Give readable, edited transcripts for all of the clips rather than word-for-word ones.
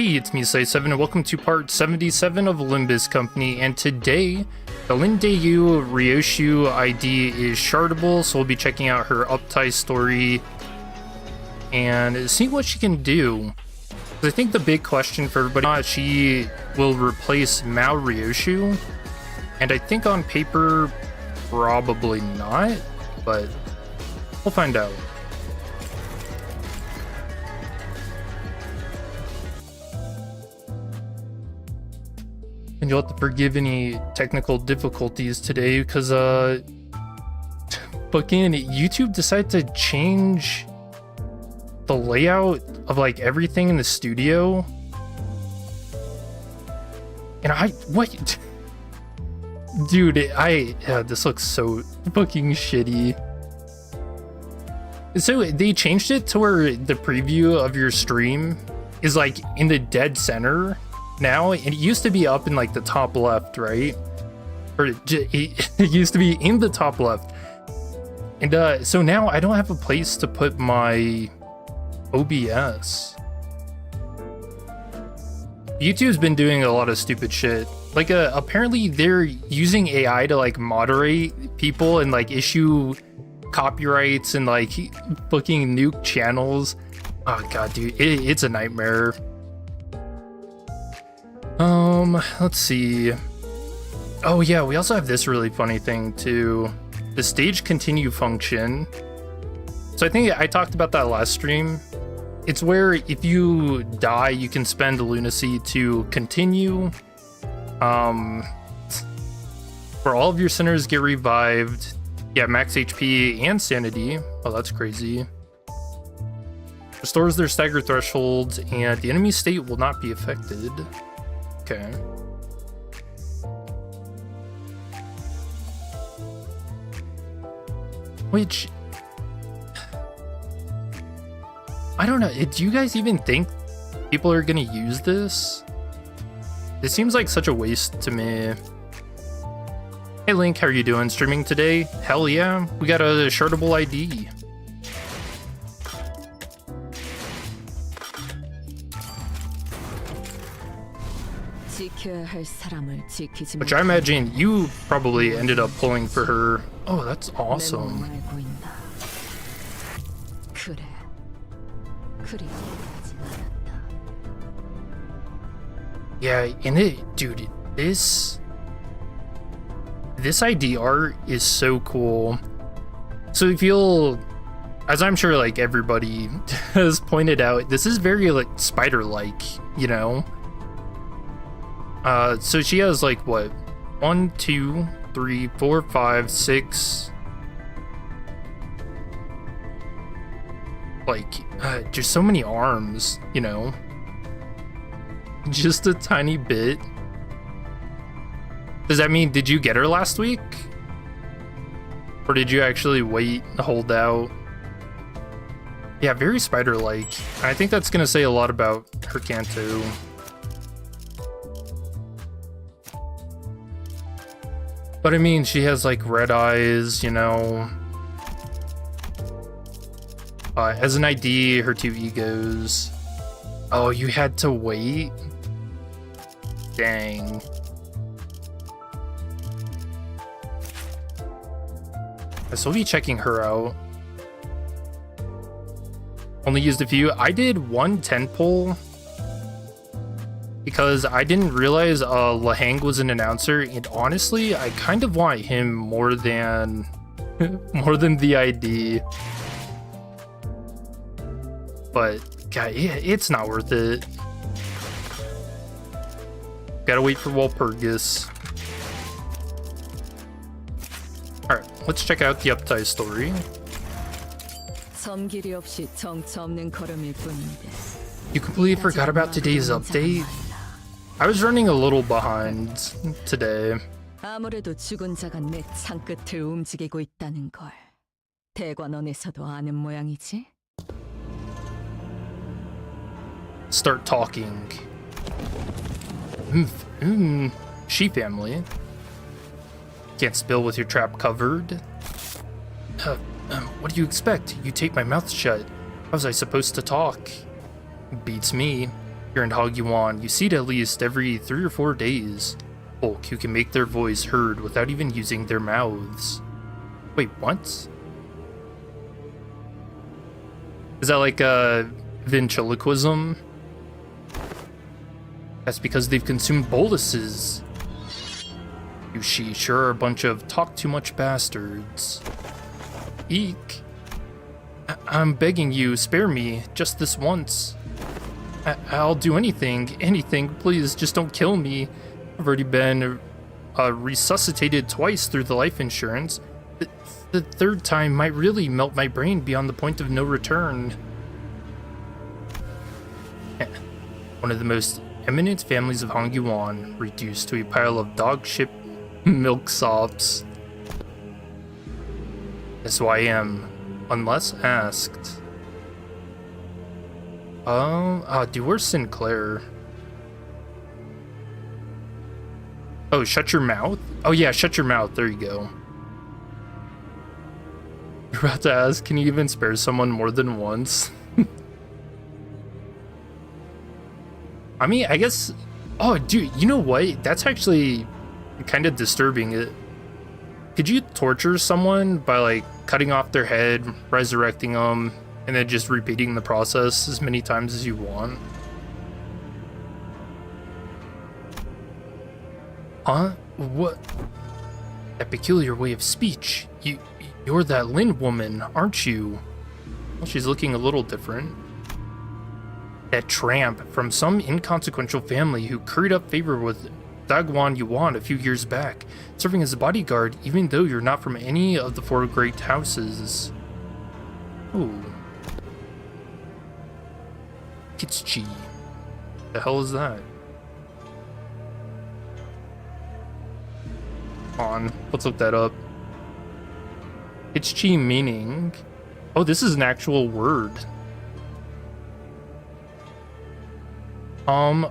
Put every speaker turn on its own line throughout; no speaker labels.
Hey, it's me, Say7, and welcome to part 77 of Limbus Company, and today, the Lindayu Ryoshu ID is shardable, so we'll be checking out her uptie story and seeing what she can do. I think the big question for everybody, she will replace Mao Ryoshu, and I think on paper, probably not, but we'll find out. And you'll have to forgive any technical difficulties today because fucking YouTube decided to change the layout of like everything in the studio. And what? Dude, this looks so fucking shitty. So they changed it to where the preview of your stream is like in the dead center now, and it used to be up in like the top left, right? Or it used to be in the top left. And so now I don't have a place to put my OBS. YouTube's been doing a lot of stupid shit. Like apparently they're using AI to like moderate people and like issue copyrights and like fucking nuke channels. Oh god, dude, it's a nightmare. Let's see. Oh yeah, we also have this really funny thing too. The stage continue function. So I think I talked about that last stream. It's where if you die, you can spend lunacy to continue. For all of your sinners get revived. Yeah, max HP and sanity. Oh, that's crazy. Restores their stagger thresholds, and the enemy state will not be affected. Okay. Which, I don't know. Do you guys even think people are gonna use this? It seems like such a waste to me. Hey Link, how are you doing? Streaming today? Hell yeah, we got a shardable ID. Which I imagine you probably ended up pulling for her. Oh, that's awesome. Yeah, and dude, this ID art is so cool. So if you'll, as I'm sure like everybody has pointed out, this is very like spider-like, you know? So she has like what? 1, 2, 3, 4, 5, 6. Like, just so many arms, you know? Just a tiny bit. Does that mean, did you get her last week? Or did you actually wait, hold out? Yeah, very spider-like. I think that's gonna say a lot about her Kanto. But I mean, she has like red eyes, you know. As an ID, her 2 egos. Oh, you had to wait? Dang. I still be checking her out. Only used a few. I did 1 10 pull because I didn't realize Lahang was an announcer, and honestly, I kind of want him more than the ID. But God, it's not worth it. Gotta wait for Walpurgis. Alright, let's check out the uptie story. You completely forgot about today's update? I was running a little behind today.
아무래도 죽은 자가 내 창끝을 움직이고 있다는 걸 대관원에서도 아는 모양이지.
Start talking. She family. Can't spill with your trap covered. What do you expect? You tape my mouth shut. How was I supposed to talk? Beats me. Here in Hagyuan, you see it at least every 3 or 4 days. Folk who can make their voice heard without even using their mouths. Wait, what? Is that like a ventriloquism? That's because they've consumed boluses. You she sure are a bunch of talk-too-much bastards. Eek. I'm begging you, spare me, just this once. I'll do anything, please, just don't kill me. I've already been resuscitated twice through the life insurance. The third time might really melt my brain beyond the point of no return. One of the most eminent families of Hongguan, reduced to a pile of dog shit milksops. That's who I am, unless asked. Dude, where's Sinclair? Oh, shut your mouth? Oh yeah, shut your mouth, there you go. You're about to ask, can you even spare someone more than once? I mean, I guess... Oh, dude, you know what? That's actually kind of disturbing. Could you torture someone by, like, cutting off their head, resurrecting them, and then just repeating the process as many times as you want? Huh? What? That peculiar way of speech. You're that Lin woman, aren't you? Well, she's looking a little different. That tramp from some inconsequential family who curried up favor with Dagwan Yuan a few years back, serving as a bodyguard even though you're not from any of the 4 great houses. Ooh. Kitsuchi. The hell is that? Come on, let's look that up. Kitsuchi meaning... Oh, this is an actual word.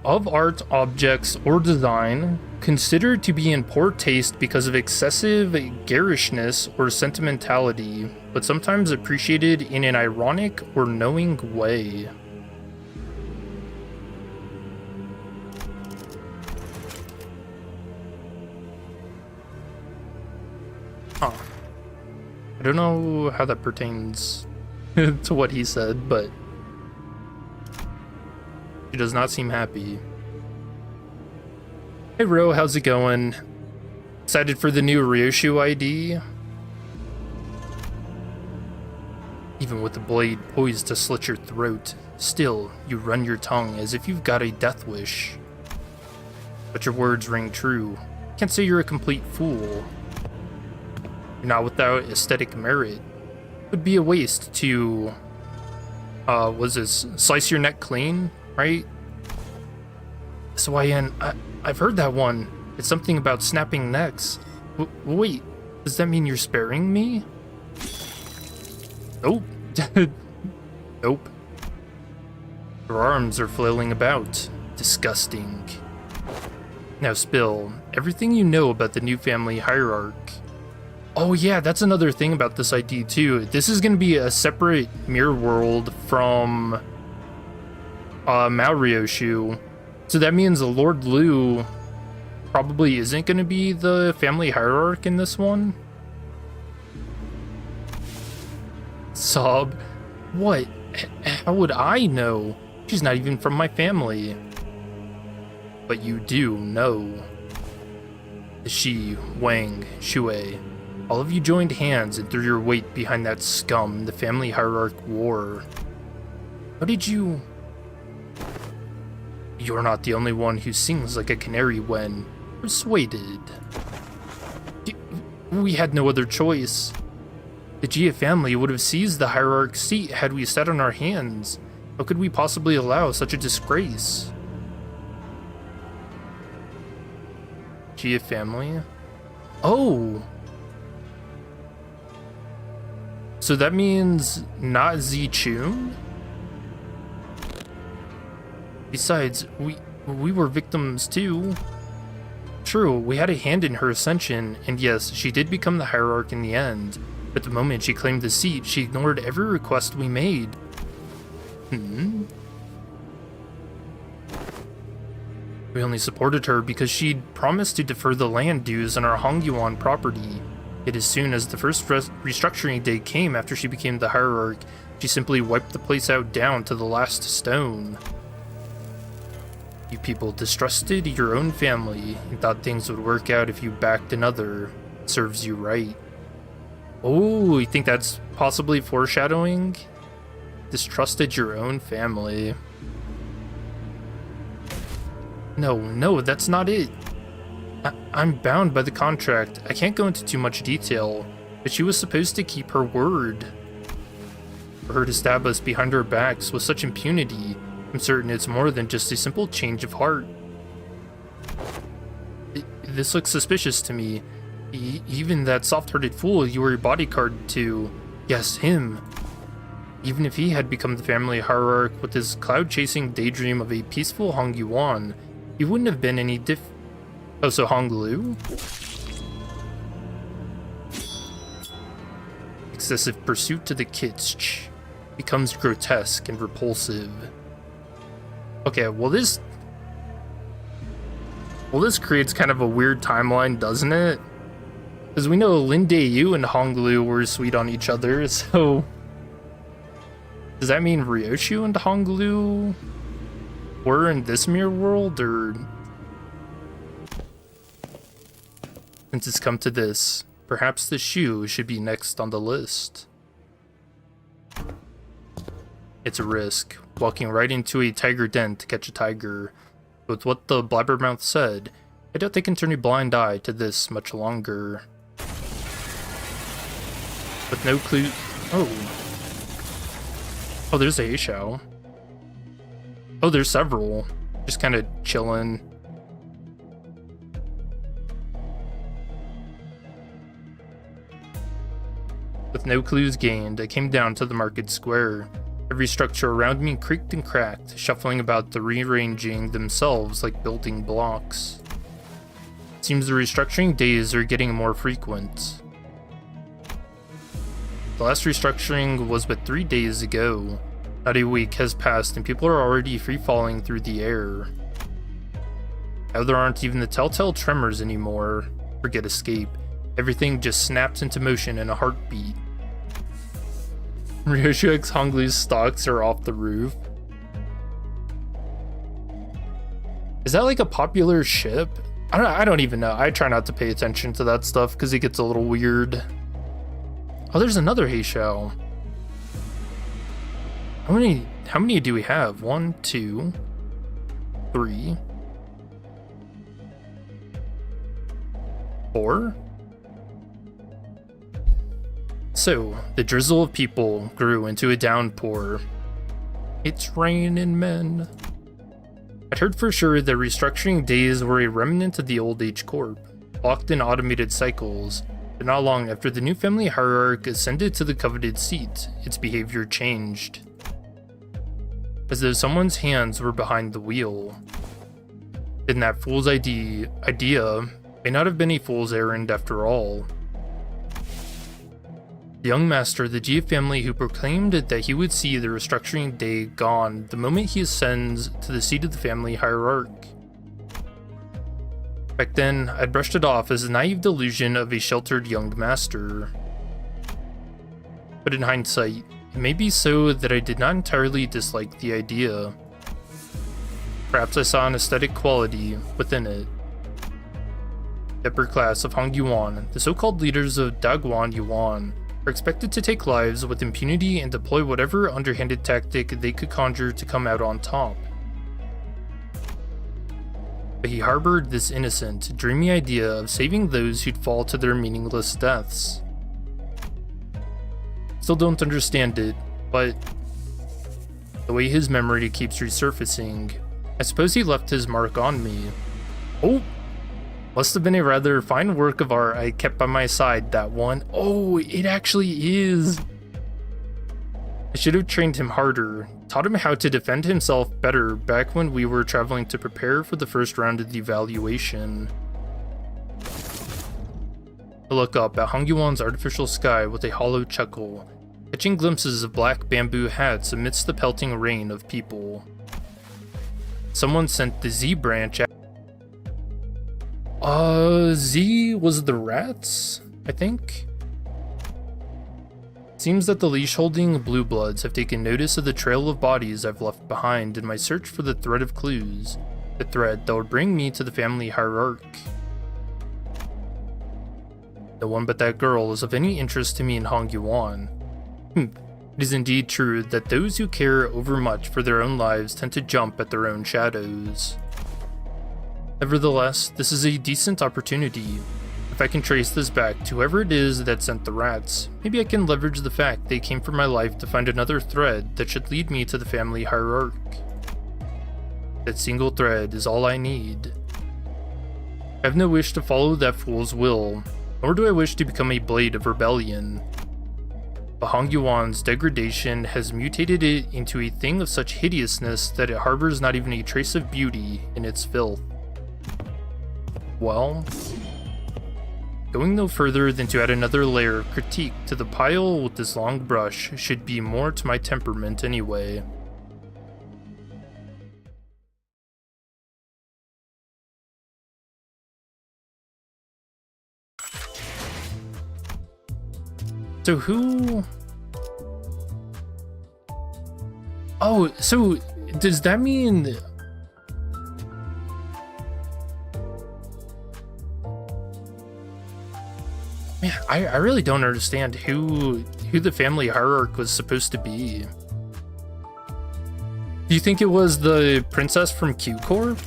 Of art, objects, or design considered to be in poor taste because of excessive garishness or sentimentality, but sometimes appreciated in an ironic or knowing way. Huh. I don't know how that pertains to what he said, but she does not seem happy. Hey Ro, how's it going? Excited for the new Ryoshu ID? Even with the blade poised to slit your throat, still, you run your tongue as if you've got a death wish. But your words ring true. Can't say you're a complete fool. You're not without aesthetic merit. It would be a waste to, was this slice your neck clean, right? Swayan, I've heard that one. It's something about snapping necks. Wait, does that mean you're sparing me? Nope. Nope. Her arms are flailing about. Disgusting. Now spill everything you know about the new family hierarch. Oh yeah, that's another thing about this ID too. This is going to be a separate mirror world from Mao Ryoshu. So that means the Lord Lu probably isn't going to be the family hierarch in this one. Sob. What? How would I know? She's not even from my family. But you do know. Shi, Wang, Shui. All of you joined hands and threw your weight behind that scum the family hierarch wore. How did you... You're not the only one who sings like a canary when persuaded. We had no other choice. The Jia family would have seized the hierarch's seat had we sat on our hands. How could we possibly allow such a disgrace? Jia family? Oh! So that means not Zichun? Besides, we were victims too. True, we had a hand in her ascension, and yes, she did become the hierarch in the end. But the moment she claimed the seat, she ignored every request we made. We only supported her because she'd promised to defer the land dues on our Hongyuan property. Yet as soon as the first restructuring day came after she became the hierarch, she simply wiped the place out down to the last stone. You people distrusted your own family and thought things would work out if you backed another. Serves you right. Oh, you think that's possibly foreshadowing? Distrusted your own family. No, that's not it. I'm bound by the contract. I can't go into too much detail, but she was supposed to keep her word. For her to stab us behind our backs with such impunity, I'm certain it's more than just a simple change of heart. This looks suspicious to me. Even that soft-hearted fool you were a bodyguard to, yes, him. Even if he had become the family hierarch with his cloud-chasing daydream of a peaceful Hongyuan, he wouldn't have been any Oh, so Honglu? Excessive pursuit to the kitsch becomes grotesque and repulsive. Okay, well this creates kind of a weird timeline, doesn't it? Because we know Lin Dae-yu and Honglu were sweet on each other, so does that mean Ryoshu and Honglu were in this mirror world, or since it's come to this, perhaps the shoe should be next on the list. It's a risk, walking right into a tiger den to catch a tiger. With what the blabbermouth said, I doubt they can turn a blind eye to this much longer. With no clue. Oh, there's a Heishao. Oh, there's several. Just kind of chilling. With no clues gained, I came down to the market square. Every structure around me creaked and cracked, shuffling about the rearranging themselves like building blocks. It seems the restructuring days are getting more frequent. The last restructuring was but 3 days ago. Not a week has passed and people are already free-falling through the air. Now there aren't even the telltale tremors anymore. Forget escape. Everything just snaps into motion in a heartbeat. Ryoshu X Honglu's stocks are off the roof. Is that like a popular ship? I don't even know. I try not to pay attention to that stuff because it gets a little weird. Oh, there's another Heishao. How many do we have? 1, 2, 3, 4? So, the drizzle of people grew into a downpour. It's raining men. I'd heard for sure that restructuring days were a remnant of the old age corp, locked in automated cycles, but not long after the new family hierarch ascended to the coveted seat, its behavior changed. As though someone's hands were behind the wheel. Then that fool's idea may not have been a fool's errand after all. The young master of the Jia family who proclaimed that he would see the restructuring day gone the moment he ascends to the seat of the family hierarch. Back then, I'd brushed it off as a naive delusion of a sheltered young master. But in hindsight, it may be so that I did not entirely dislike the idea. Perhaps I saw an aesthetic quality within it. The upper class of Hongyuan, the so-called leaders of Daguan Yuan, are expected to take lives with impunity and deploy whatever underhanded tactic they could conjure to come out on top. But he harbored this innocent, dreamy idea of saving those who'd fall to their meaningless deaths. Still don't understand it, but the way his memory keeps resurfacing, I suppose he left his mark on me. Oh! Must have been a rather fine work of art I kept by my side, that one. Oh, it actually is! I should have trained him harder, taught him how to defend himself better back when we were traveling to prepare for the first round of the evaluation. I look up at Hongyuan's artificial sky with a hollow chuckle, catching glimpses of black bamboo hats amidst the pelting rain of people. Someone sent the Z branch Z was the rats, I think. Seems that the leash-holding blue bloods have taken notice of the trail of bodies I've left behind in my search for the thread of clues. The thread that would bring me to the family hierarch. No one but that girl is of any interest to me in Hong Yuan. It is indeed true that those who care overmuch for their own lives tend to jump at their own shadows. Nevertheless, this is a decent opportunity. If I can trace this back to whoever it is that sent the rats, maybe I can leverage the fact they came from my life to find another thread that should lead me to the family hierarch. That single thread is all I need. I have no wish to follow that fool's will, nor do I wish to become a blade of rebellion. But Hong Yuan's degradation has mutated it into a thing of such hideousness that it harbors not even a trace of beauty in its filth. Well, going no further than to add another layer of critique to the pile with this long brush should be more to my temperament anyway. So who... Oh, so does that mean... Man, I really don't understand who the family hierarch was supposed to be. Do you think it was the princess from Q Corp?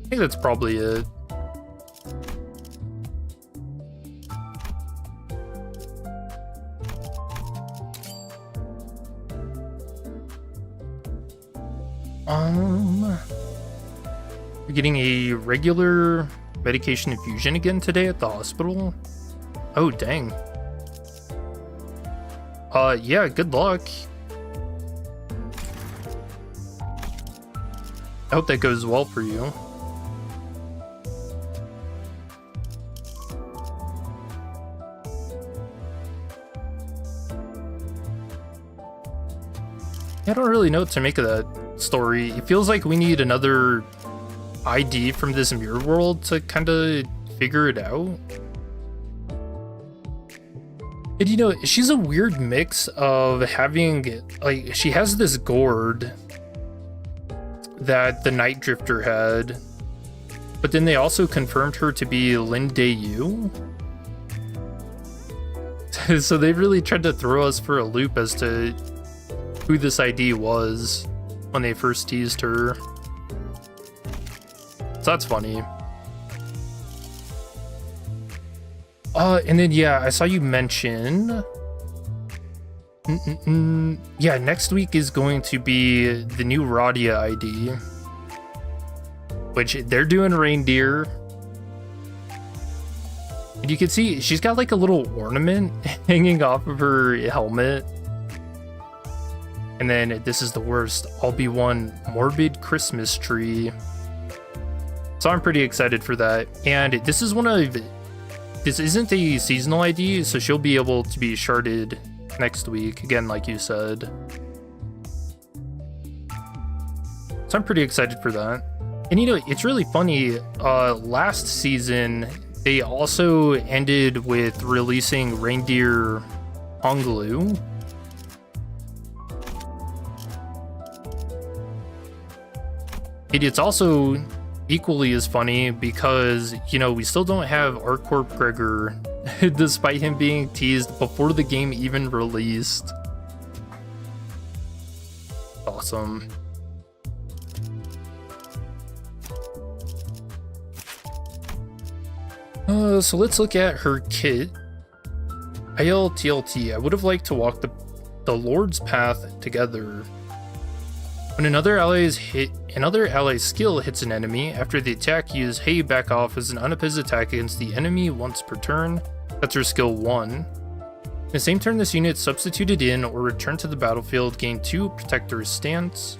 I think that's probably it. We're getting a regular medication infusion again today at the hospital. Oh, dang. Yeah, good luck. I hope that goes well for you. I don't really know what to make of that story. It feels like we need another ID from this mirror world to kind of figure it out. And you know, she's a weird mix of having, like, she has this gourd that the Night Drifter had, but then they also confirmed her to be Lin Dayu. So they really tried to throw us for a loop as to who this ID was when they first teased her. So that's funny. And then yeah, I saw you mention... Yeah, next week is going to be the new Radia ID, which they're doing reindeer. And you can see she's got like a little ornament hanging off of her helmet. And then this is the worst. I'll be one morbid Christmas tree. So I'm pretty excited for that. And this is one of... This isn't a seasonal ID, so she'll be able to be sharded next week. Again, like you said. So I'm pretty excited for that. And you know, it's really funny. Last season, they also ended with releasing Reindeer Honglu. It's also equally as funny because, you know, we still don't have ArcCorp Gregor, despite him being teased before the game even released. Awesome. So let's look at her kit. ILTLT, I would have liked to walk the Lord's Path together. When another ally's skill hits an enemy, after the attack, use Hey Back Off as an unopposed attack against the enemy once per turn. That's her skill 1. In the same turn, this unit substituted in or returned to the battlefield, gain 2 Protector's Stance.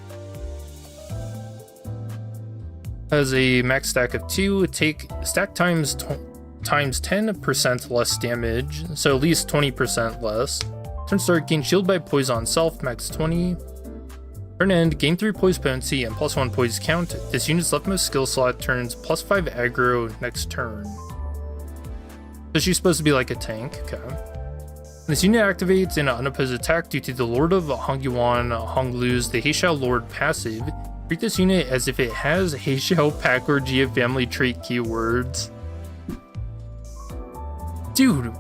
Has a max stack of 2, take stack times 10% less damage, so at least 20% less. Turn start, gain shield by poise on self, max 20. Turn end, gain 3 poise potency and +1 poise count. This unit's leftmost skill slot turns +5 aggro next turn. So she's supposed to be like a tank, okay. This unit activates in an unopposed attack due to the Lord of Hongyuan Honglu's the Heishao Lord passive. Treat this unit as if it has Heishao Pack or Gia family trait keywords. Dude,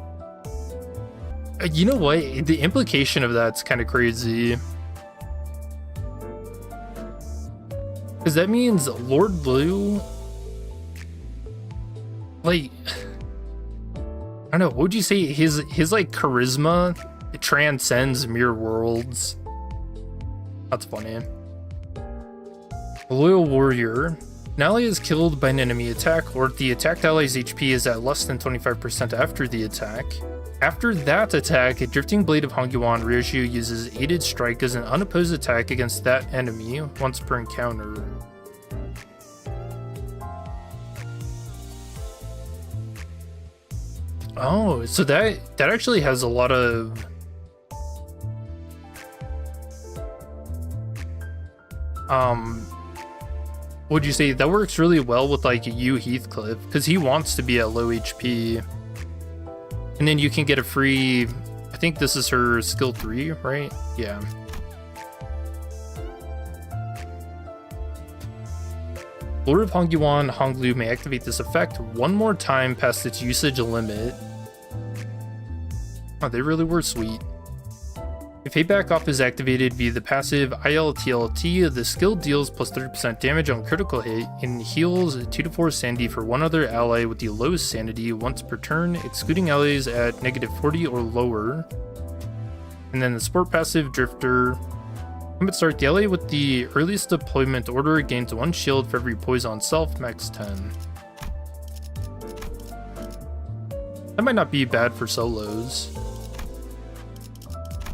you know what? The implication of that's kind of crazy. Because that means Lord Blue, like, I don't know, what would you say his like charisma, it transcends mere worlds. That's funny. Loyal Warrior. An ally is killed by an enemy attack, or the attacked ally's HP is at less than 25% after the attack. After that attack, a Drifting Blade of Hongyuan Ryoshu uses Aided Strike as an unopposed attack against that enemy once per encounter. Oh, so that actually has a lot of would you say that works really well with like you Heathcliff, because he wants to be at low HP. And then you can get a free, I think this is her skill 3, right? Yeah. Lord of Hongyuan Honglu may activate this effect one more time past its usage limit. Oh, they really were sweet. If Payback Off is activated via the passive ILTLT, the skill deals plus 30% damage on critical hit and heals 2 to 4 sanity for one other ally with the lowest sanity once per turn, excluding allies at -40 or lower. And then the support passive Drifter. Combat start, the ally with the earliest deployment order gains 1 shield for every poise on self, max 10. That might not be bad for solos.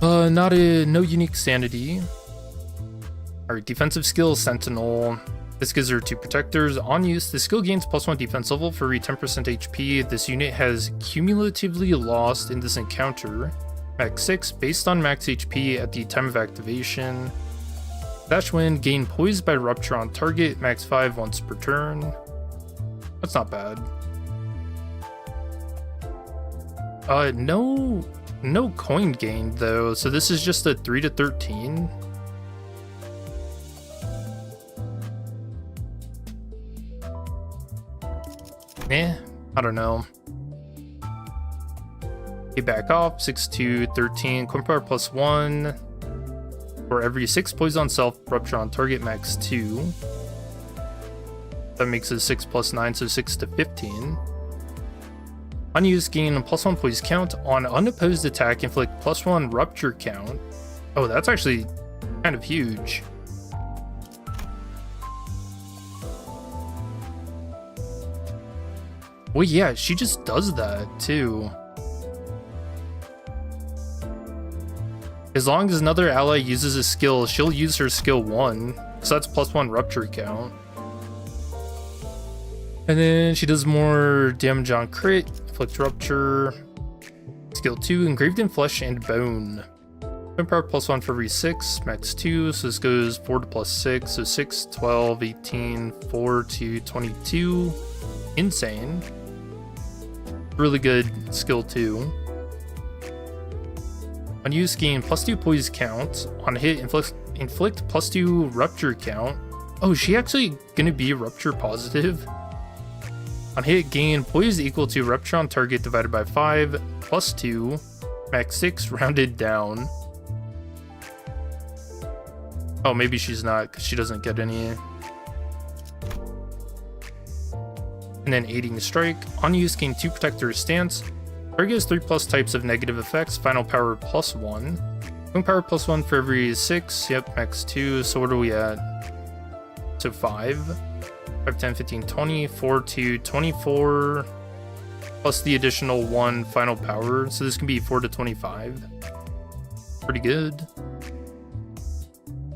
No unique sanity. Alright, defensive skill, Sentinel. This gives her 2 protectors. On use, the skill gains +1 defense level for every 10% HP. This unit has cumulatively lost in this encounter, max 6, based on max HP at the time of activation. Dash Wind, gain poise by rupture on target, max 5 once per turn. That's not bad. No coin gained though, so this is just a 3 to 13. I don't know. Okay, back off, 6 to 13, coin power +1. For every 6 poise on self, rupture on target, max 2. That makes it 6 + 9, so 6 to 15. Unused, gain +1 poise count. On unopposed attack, inflict +1 rupture count. Oh, that's actually kind of huge. Well, yeah, she just does that too. As long as another ally uses a skill, she'll use her skill 1, so that's +1 rupture count. And then she does more damage on crit, inflict rupture. Skill 2, engraved in flesh and bone. Coin power +1 for every 6, max 2, so this goes 4 to +6, so 6, 12, 18, 4 to 22. Insane. Really good skill 2. On use, gain +2 poise count. On hit, inflict +2 rupture count. Oh, is she actually gonna be rupture positive? On hit, gain poise equal to rupture on target divided by 5, +2, max 6, rounded down. Oh, maybe she's not, because she doesn't get any. And then aiding strike. On use, gain 2 protector stance. Target has 3+ types of negative effects. Final power +1. Coin power +1 for every 6. Yep, max 2. So what are we at? So 5. 5, 10, 15, 20, 4 to 24, plus the additional 1 final power, so this can be 4 to 25. Pretty good.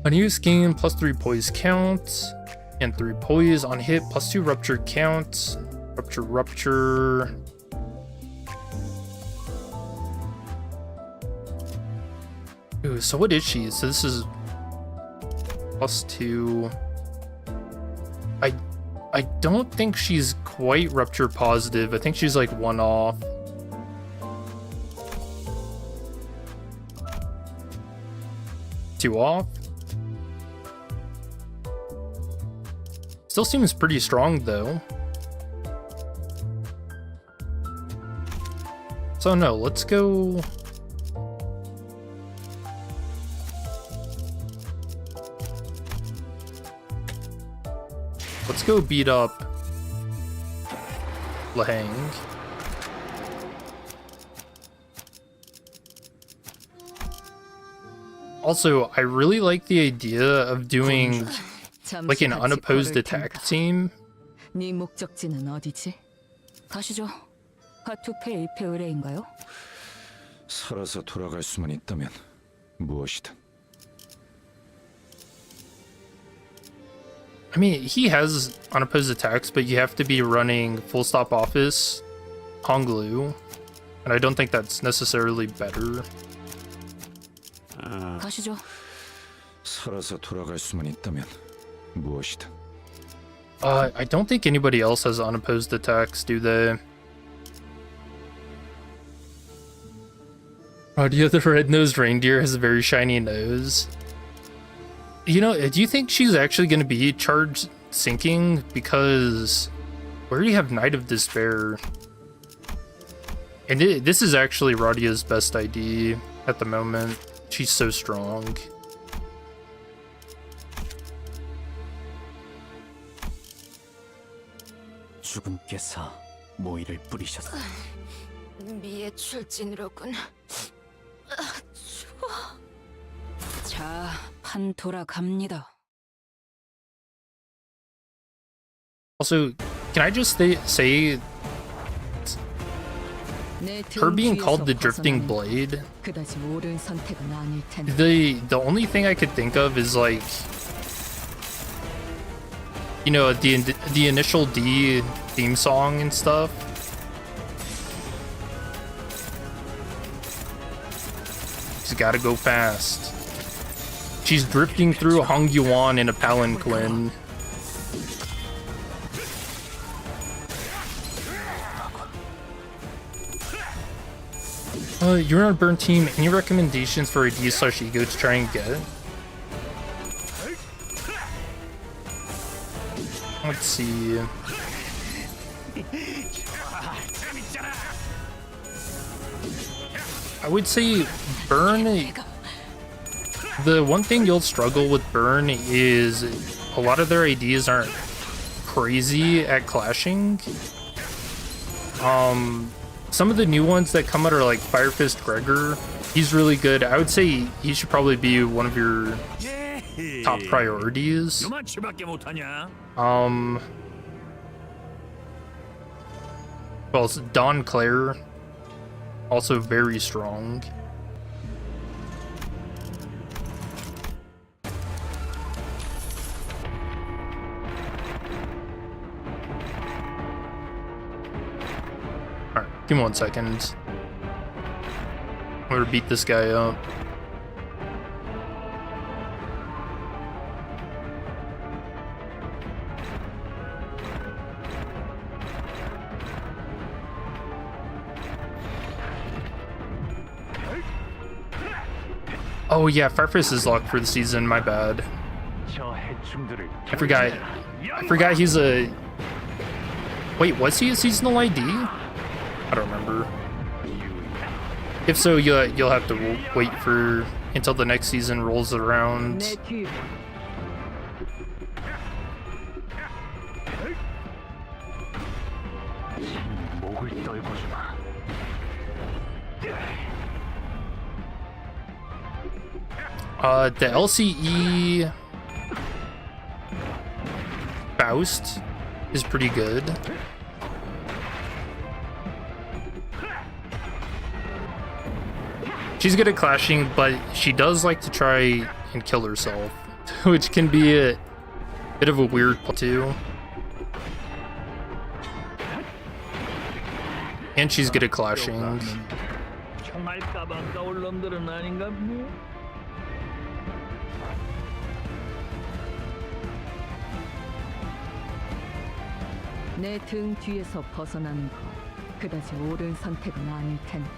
Unused, gain +3 poise count, and 3 poise. On hit, +2 rupture count. Rupture. Ooh, so what is she? So this is +2. I don't think she's quite rupture positive. I think she's like 1 off. Two off. Still seems pretty strong though. So no, let's go. Let's go beat up Lahang. Also, I really like the idea of doing like an unopposed attack team.
네 목적지는 어디지? 가시죠. 하투페 입회 의뢰인가요?
살아서 돌아갈 수만 있다면 무엇이든.
I mean, he has unopposed attacks, but you have to be running full stop office, Honglu, and I don't think that's necessarily better.
가시죠.
살아서 돌아갈 수만 있다면 무엇이든.
I don't think anybody else has unopposed attacks, do they? Audio the red-nosed reindeer has a very shiny nose. You know, do you think she's actually going to be charge sinking? Because we already have Knight of Despair. And this is actually Radia's best ID at the moment. She's so strong.
주군께서 모이를 뿌리셨어.
미의 출진으로군. 추워.
자, 판 돌아갑니다.
Also, can I just say her being called the Drifting Blade?
그다지 옳은 선택은 아닐 텐데.
The only thing I could think of is like, you know, the initial D theme song and stuff. She's gotta go fast. She's drifting through Hongyuan in a Palanquin. You're on a burn team. Any recommendations for ID/ego to try and get? Let's see. I would say burn. The one thing you'll struggle with burn is a lot of their IDs aren't crazy at clashing. Some of the new ones that come out are like Fire Fist Gregor. He's really good. I would say he should probably be one of your top priorities. Well, it's Don Claire, also very strong. Alright, give me 1 second. I'm gonna beat this guy up. Oh yeah, Firefist is locked for the season, my bad. I forgot he's a... Wait, was he a seasonal ID? I don't remember. If so, you'll have to wait for until the next season rolls around. The LCE Faust is pretty good. She's good at clashing, but she does like to try and kill herself, which can be a bit of a weird pull too. And she's good at clashing.
내 등 뒤에서 벗어나는 것 그다지 옳은 선택은 아닐 텐데.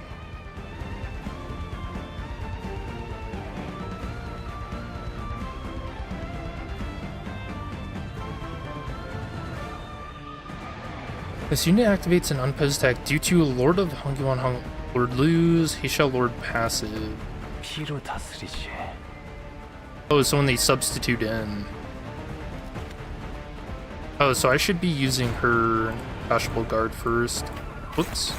This unit activates an unopposed attack due to Lord of Hongguan Lord lose, he shall Lord passive.
피로 다스리지.
Oh, so when they substitute in. Oh, so I should be using her Bashful Guard first. Whoops.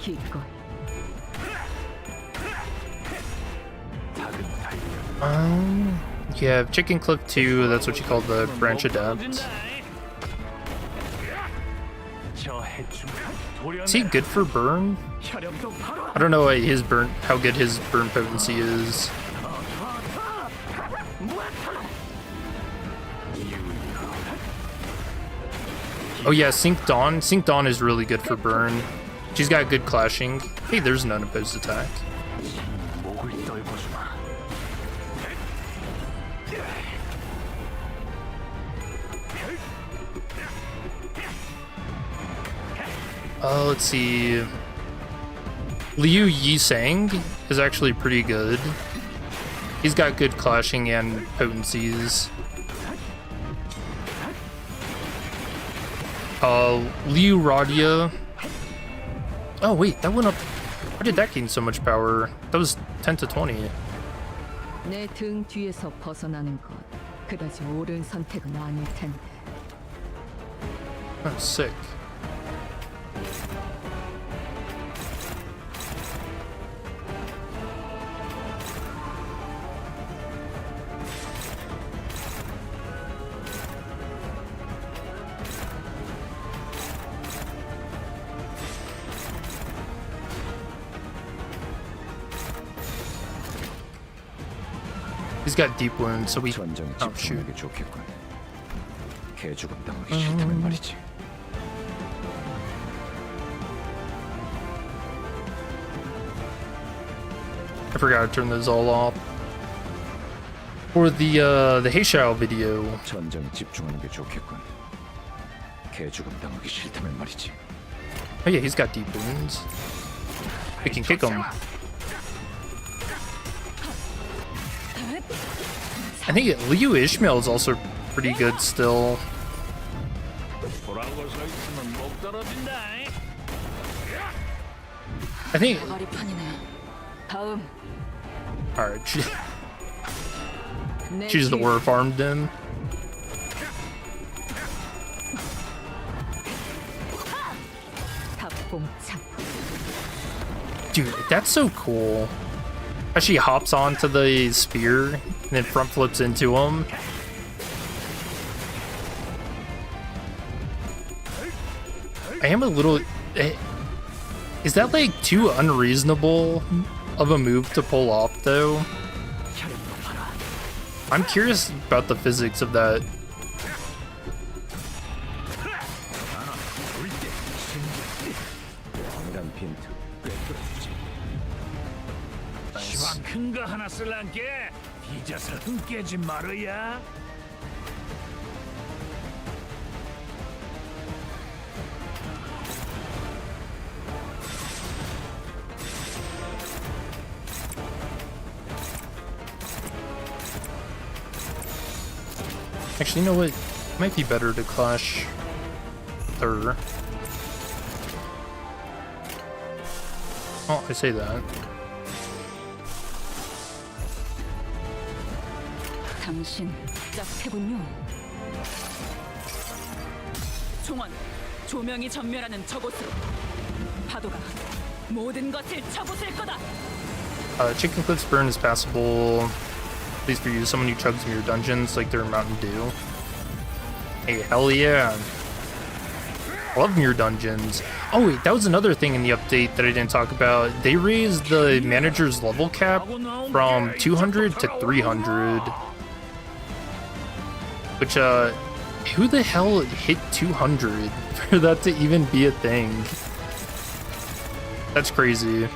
기꺼이.
Yeah, Chicken Cliff 2, that's what you call the Branch Adept. Is he good for burn? I don't know what his burn, how good his burn potency is. Oh yeah, Sync Dawn. Sync Dawn is really good for burn. She's got good clashing. Hey, there's an unopposed attack. Let's see. Liu Yisang is actually pretty good. He's got good clashing and potencies. Liu Radia. Oh wait, that went up. Why did that gain so much power? That was 10 to 20.
내 등 뒤에서 벗어나는 것 그다지 옳은 선택은 아닐 텐데.
That's sick. He's got deep wounds, so we
전쟁에
oh shoot.
집중하는 게 좋겠군. 개 죽음 당하기 싫다면 말이지.
I forgot to turn those all off. For the Heishao video.
전쟁에 집중하는 게 좋겠군. 개 죽음 당하기 싫다면 말이지.
Oh yeah, he's got deep wounds. We can kick him. I think Liu Ishmael is also pretty good still. I think.
다음.
Alright, she's the war farmed him. Dude, that's so cool. How she hops onto the spear and then front flips into him. I am a little... Is that like too unreasonable of a move to pull off though? I'm curious about the physics of that.
큰 거 하나 쓸란게 뒤져서 흥 깨지 말어야.
Actually, you know what? It might be better to clash her. Oh, I say that.
당신 짝패군요.
종원, 조명이 전멸하는 저곳으로 파도가 모든 것을 쳐부술 거다.
Chicken Cliff's burn is passable, at least for you, someone who chugs in your dungeons like they're Mountain Dew. Hey, hell yeah. Love your dungeons. Oh wait, that was another thing in the update that I didn't talk about. They raised the manager's level cap from 200 to 300. Which, who the hell hit 200 for that to even be a thing? That's crazy.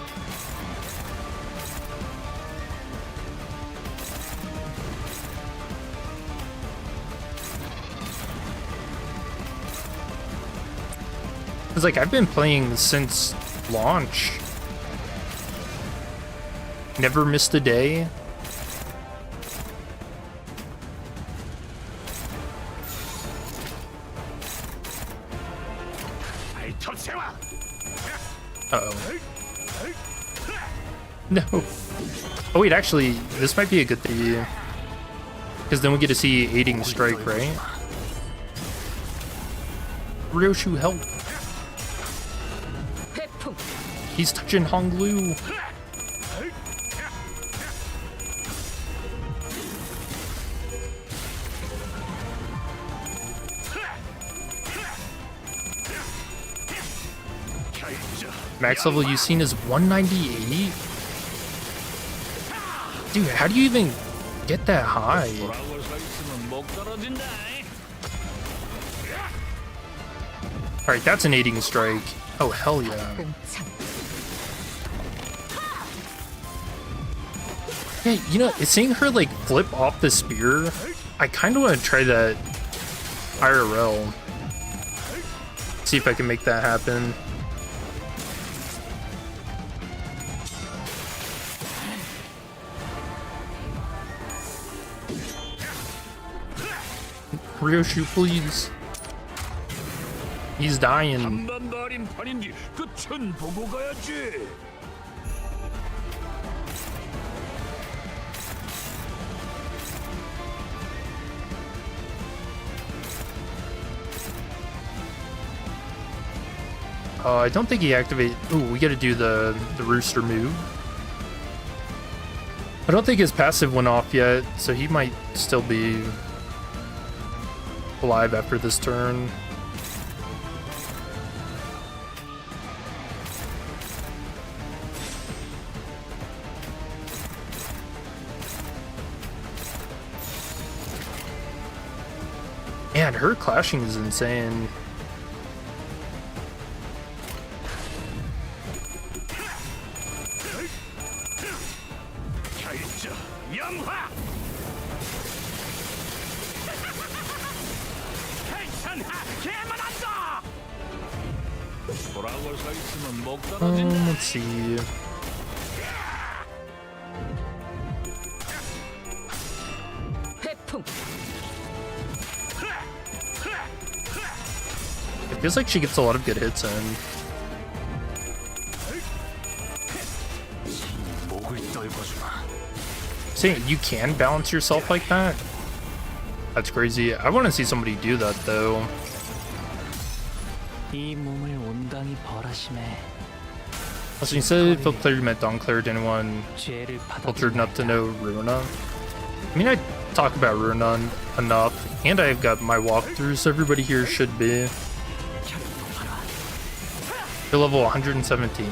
It's like I've been playing since launch. Never missed a day. Uh-oh. No. Oh wait, actually, this might be a good thing. Because then we get to see aiding strike, right? Ryoshu, help. He's touching Honglu. Max level you've seen is 198? Dude, how do you even get that high? Alright, that's an aiding strike. Oh, hell yeah. Hey, you know, seeing her like flip off the spear, I kind of want to try that IRL. See if I can make that happen. Ryoshu, please. He's dying. I don't think he activated. Ooh, we gotta do the rooster move. I don't think his passive went off yet, so he might still be alive after this turn. Man, her clashing is insane. Let's see. It feels like she gets a lot of good hits in. Saying you can balance yourself like that? That's crazy. I want to see somebody do that though. Also, you said filtered meant unclear to anyone filtered enough to know Runa. I mean, I talk about Runa enough, and I've got my walkthrough, so everybody here should be. You're level 117.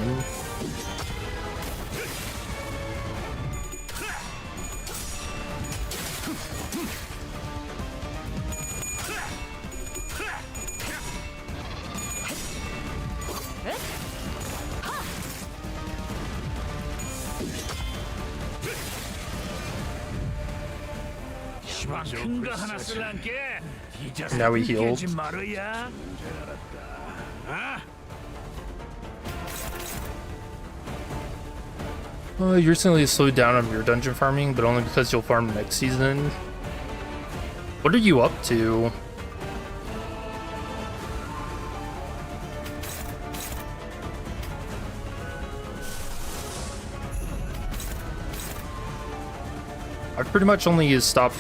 Now we healed. You recently slowed down on your dungeon farming, but only because you'll farm next season. What are you up to? I've pretty much only stopped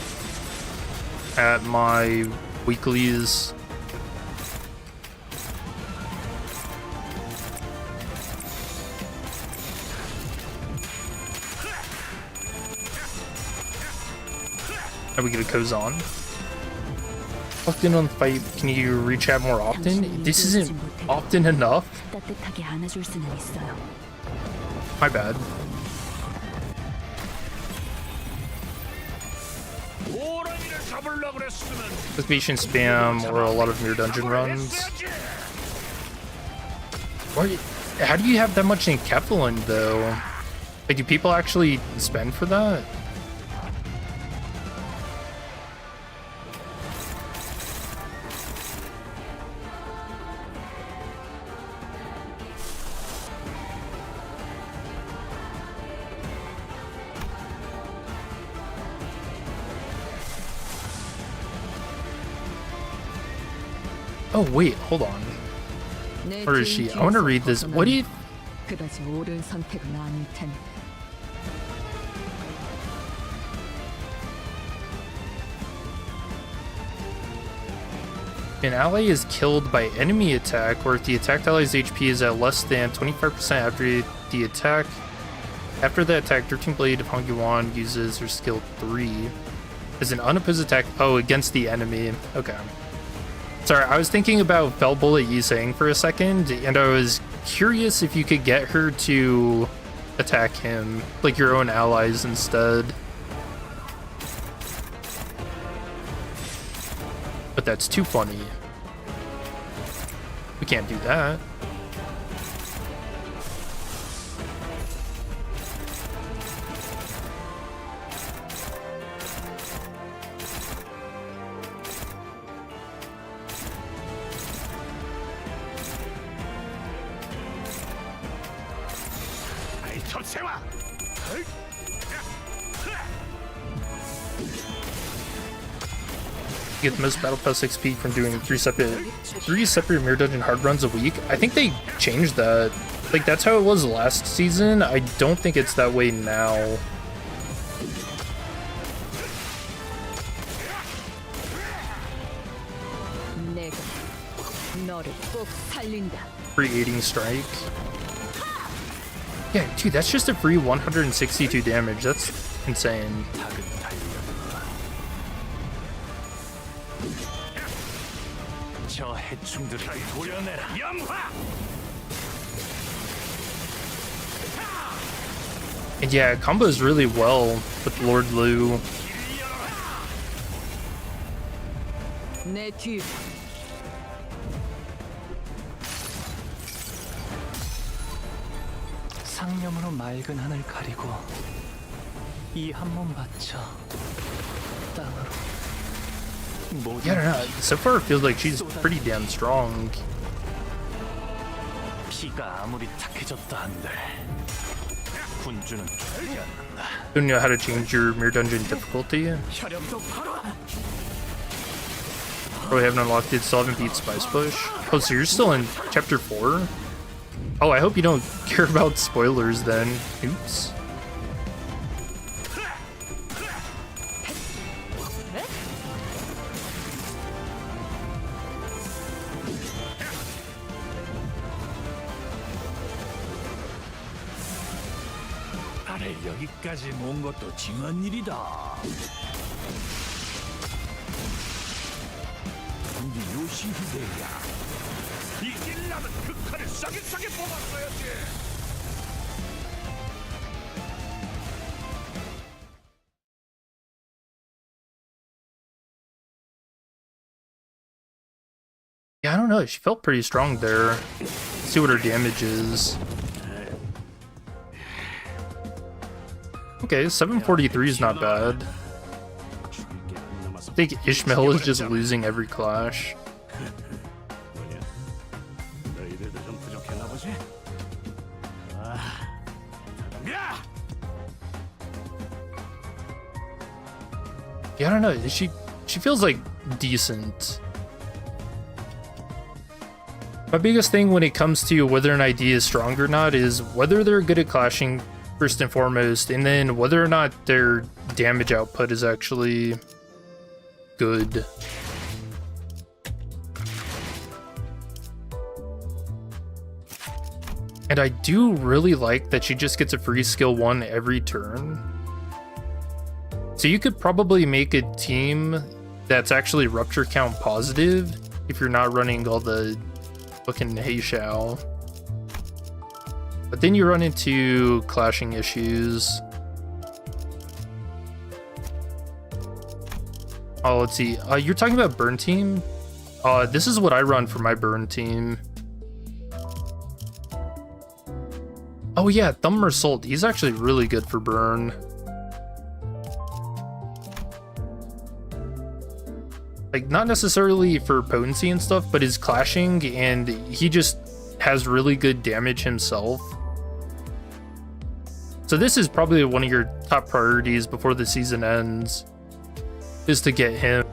at my weeklies. And we get a Kozan. Locked in on the fight. Can you reach out more often? This isn't often enough. My bad.
잡으려고 그랬으면
Patient spam or a lot of mirror dungeon runs. What? How do you have that much in Kepler though? Like, do people actually spend for that? Oh wait, hold on. Where is she? I want to read this. What do you?
그다지 옳은 선택은 아닐 텐데.
An ally is killed by enemy attack, or if the attacked ally's HP is at less than 25% after the attack. After the attack, 13 Blade of Hongguan uses her skill 3 as an unopposed attack. Oh, against the enemy. Okay. Sorry, I was thinking about Fell Bullet Yisang for a second, and I was curious if you could get her to attack him, like your own allies instead. But that's too funny. We can't do that. Get the most Battle Pass XP from doing three separate Mirror Dungeon hard runs a week. I think they changed that. Like, that's how it was last season. I don't think it's that way now.
내가 너를 꼭 살린다.
Creating Strike. Yeah, dude, that's just a free 162 damage. That's insane.
저 해충들을 도려내라. 영화.
And yeah, it combos really well with Lord Liu.
내 뒤.
상념으로 맑은 하늘 가리고 이 한 몸 바쳐 땅으로.
Yeah, I don't know. So far, it feels like she's pretty damn strong.
피가 아무리 탁해졌다 한들 군주는 죽지 않는다.
Don't know how to change your Mirror Dungeon difficulty.
혈염도 바로.
Probably haven't unlocked it. Still haven't beat Spice Push. Oh, so you're still in Chapter 4? Oh, I hope you don't care about spoilers then. Oops.
나를 여기까지 모은 것도 징한 일이다. 우리 요시히데야. 이기려면 그 칼을 싸게 뽑았어야지.
Yeah, I don't know. She felt pretty strong there. Let's see what her damage is. Okay, 743 is not bad. I think Ishmael is just losing every clash.
너희들도 좀 부족했나 보지? 야!
Yeah, I don't know. She feels like decent. My biggest thing when it comes to whether an idea is strong or not is whether they're good at clashing first and foremost, and then whether or not their damage output is actually good. And I do really like that she just gets a free skill 1 every turn. So you could probably make a team that's actually rupture count positive if you're not running all the fucking Heishao. But then you run into clashing issues. Oh, let's see. You're talking about burn team? This is what I run for my burn team. Oh yeah, Thumb-Mersault. He's actually really good for burn. Like, not necessarily for potency and stuff, but his clashing, and he just has really good damage himself. So this is probably one of your top priorities before the season ends, is to get him.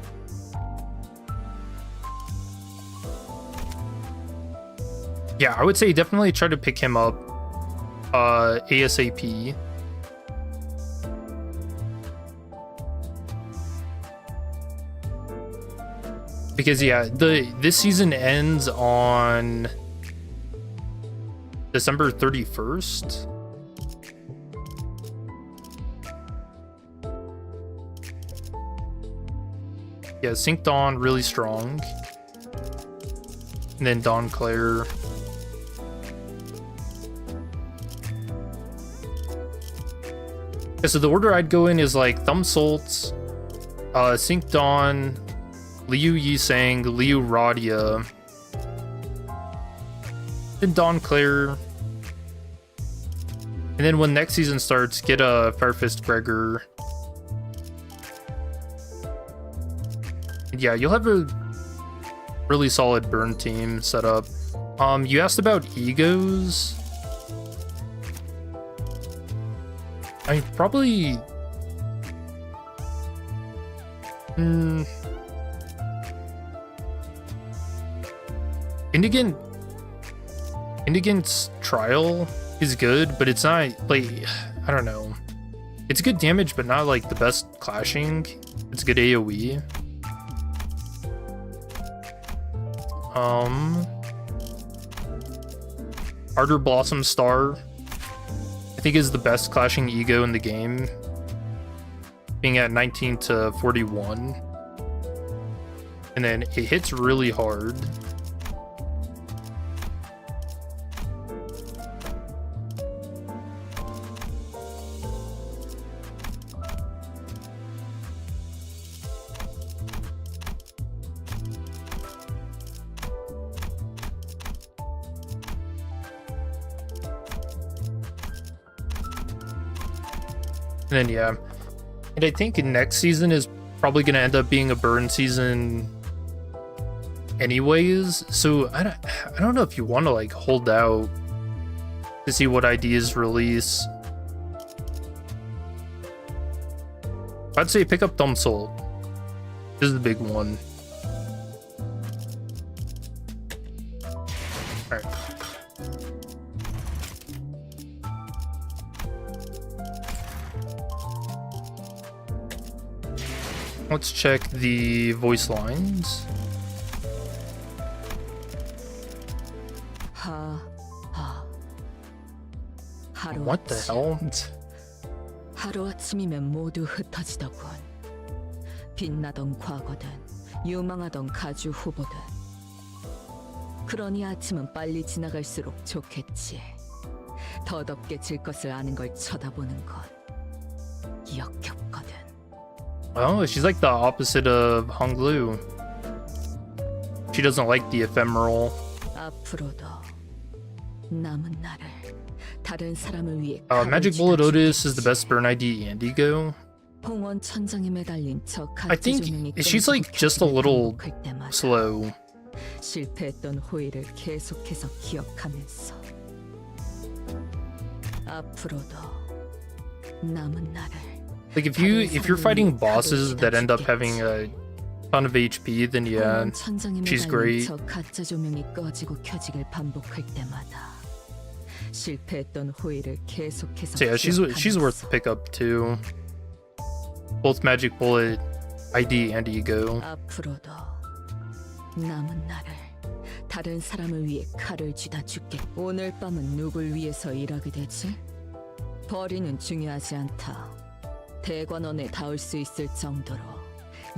Yeah, I would say definitely try to pick him up ASAP. Because yeah, this season ends on December 31st. Yeah, Sync Dawn really strong. And then Dawn Claire. Yeah, so the order I'd go in is like Thumb-Sults, Sync Dawn, Liu Yisang, Liu Radia, then Dawn Claire, and then when next season starts, get a Firefist Gregor. And yeah, you'll have a really solid burn team set up. You asked about egos. I mean, probably. Indigen's Trial is good, but it's not, like, I don't know. It's good damage, but not, like, the best clashing. It's good AoE. Ardor Blossom Star, I think, is the best clashing ego in the game, being at 19 to 41. And then it hits really hard. And then yeah, and I think next season is probably going to end up being a burn season anyways, so I don't know if you want to like hold out to see what ideas release. I'd say pick up Thumb-Sults. This is the big one. All right. Let's check the voice lines. What the hell?
하루아침이면 모두 흩어지더군. 빛나던 과거든 유망하던 가주 후보든. 그러니 아침은 빨리 지나갈수록 좋겠지. 더덥게 질 것을 아는 걸 쳐다보는 건 역겹거든.
Oh, she's like the opposite of Honglu. She doesn't like the ephemeral.
앞으로도 남은 나를 다른 사람을 위해
Magic Bullet Otis is the best burn ID and ego.
홍원 천장에 매달린 저
I think she's like just a little slow.
실패했던 호의를 계속해서 기억하면서 앞으로도 남은 나를.
Like if you're fighting bosses that end up having a ton of HP, then yeah, she's great.
저 가짜 조명이 꺼지고 켜지길 반복할 때마다 실패했던 호의를 계속해서.
So yeah, she's worth the pickup too. Both Magic Bullet ID and ego.
앞으로도 남은 나를 다른 사람을 위해 칼을 쥐다 죽게. 오늘 밤은 누굴 위해서 일하게 되지? 벌이는 중요하지 않다. 대관원에 닿을 수 있을 정도로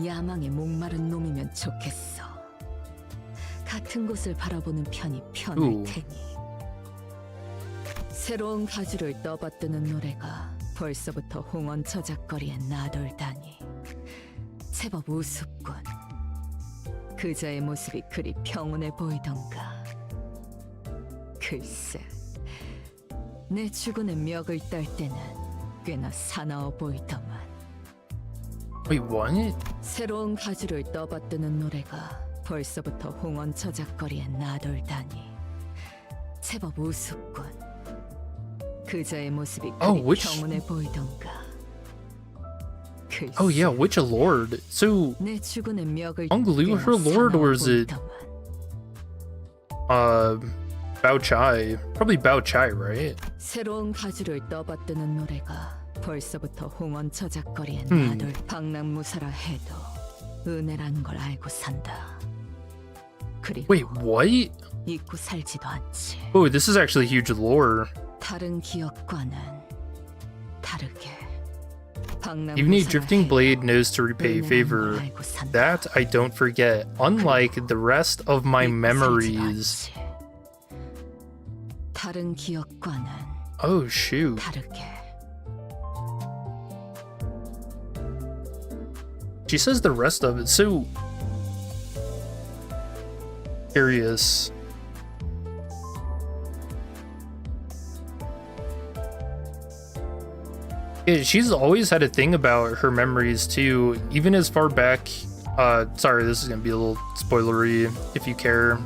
야망에 목마른 놈이면 좋겠어. 같은 곳을 바라보는 편이 편할 테니. 새로운 가지를 떠받드는 노래가 벌써부터 홍원 저작거리에 나돌다니. 제법 우습군. 그자의 모습이 그리 평온해 보이던가. 글쎄, 내 주군의 멱을 딸 때는 꽤나 사나워 보이더만.
Wait, what?
새로운 가지를 떠받드는 노래가 벌써부터 홍원 저작거리에 나돌다니. 제법 우습군. 그자의 모습이 그리
Oh, which-
평온해 보이던가. 글쎄,
Oh yeah, which lord? So,
내 주군의 멱을
Honglu, her lord, or is it Bao Chai? Probably Bao Chai, right?
새로운 가지를 떠받드는 노래가 벌써부터 홍원 저작거리에
Hmm.
나돌. 박랑무사라 해도 은혜라는 걸 알고 산다. 그리고
Wait, what?
잊고 살지도 않지.
Oh, this is actually huge lore.
다른 기억과는 다르게.
Even a drifting blade knows to repay
은혜라는 걸
favor.
알고 산다.
That I don't forget, unlike the rest of my
잊고 살지도
memories.
않지. 다른 기억과는
Oh, shoot.
다르게.
She says the rest of it, so curious. Yeah, she's always had a thing about her memories too, even as far back. Sorry, this is gonna be a little spoilery if you care.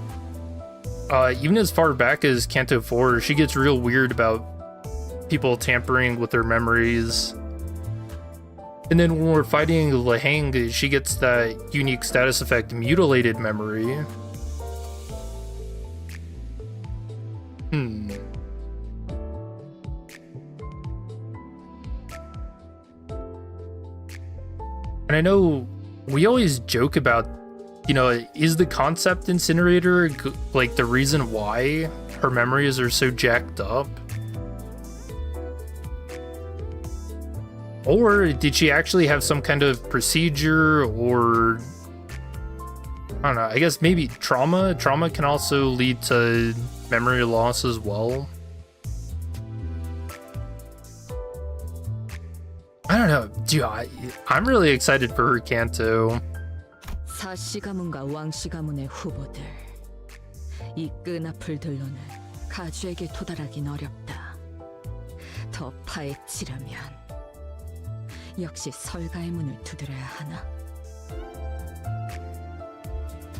Even as far back as Canto 4, she gets real weird about people tampering with her memories. And then when we're fighting Laheng, she gets that unique status effect, Mutilated Memory. And I know we always joke about, you know, is the concept incinerator like the reason why her memories are so jacked up? Or did she actually have some kind of procedure, or I don't know, I guess maybe trauma? Trauma can also lead to memory loss as well. I don't know, dude, I'm really excited for her Kanto.
사씨 가문과 왕씨 가문의 후보들. 이 끈앞을들로는 가주에게 도달하긴 어렵다. 더 파헤치려면 역시 설가의 문을 두드려야 하나?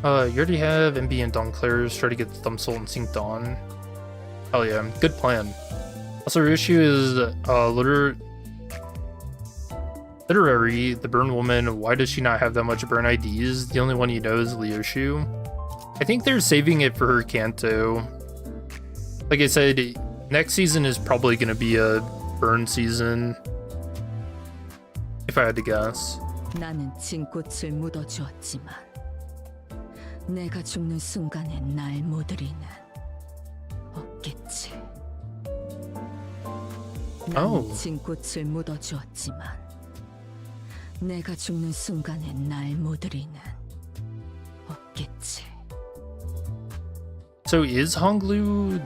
You already have MB and Donclairs. Try to get the Thumb Sultan synced on. Hell yeah, good plan. Also, Ryoshu is literary, the burn woman. Why does she not have that much burn IDs? The only one you know is Ryoshu. I think they're saving it for her Kanto. Like I said, next season is probably going to be a burn season, if I had to guess.
나는 진꽃을 묻어주었지만 내가 죽는 순간에 날 묻으리는 없겠지. 나는
Oh.
진꽃을 묻어주었지만 내가 죽는 순간에 날 묻으리는 없겠지.
So is Honglu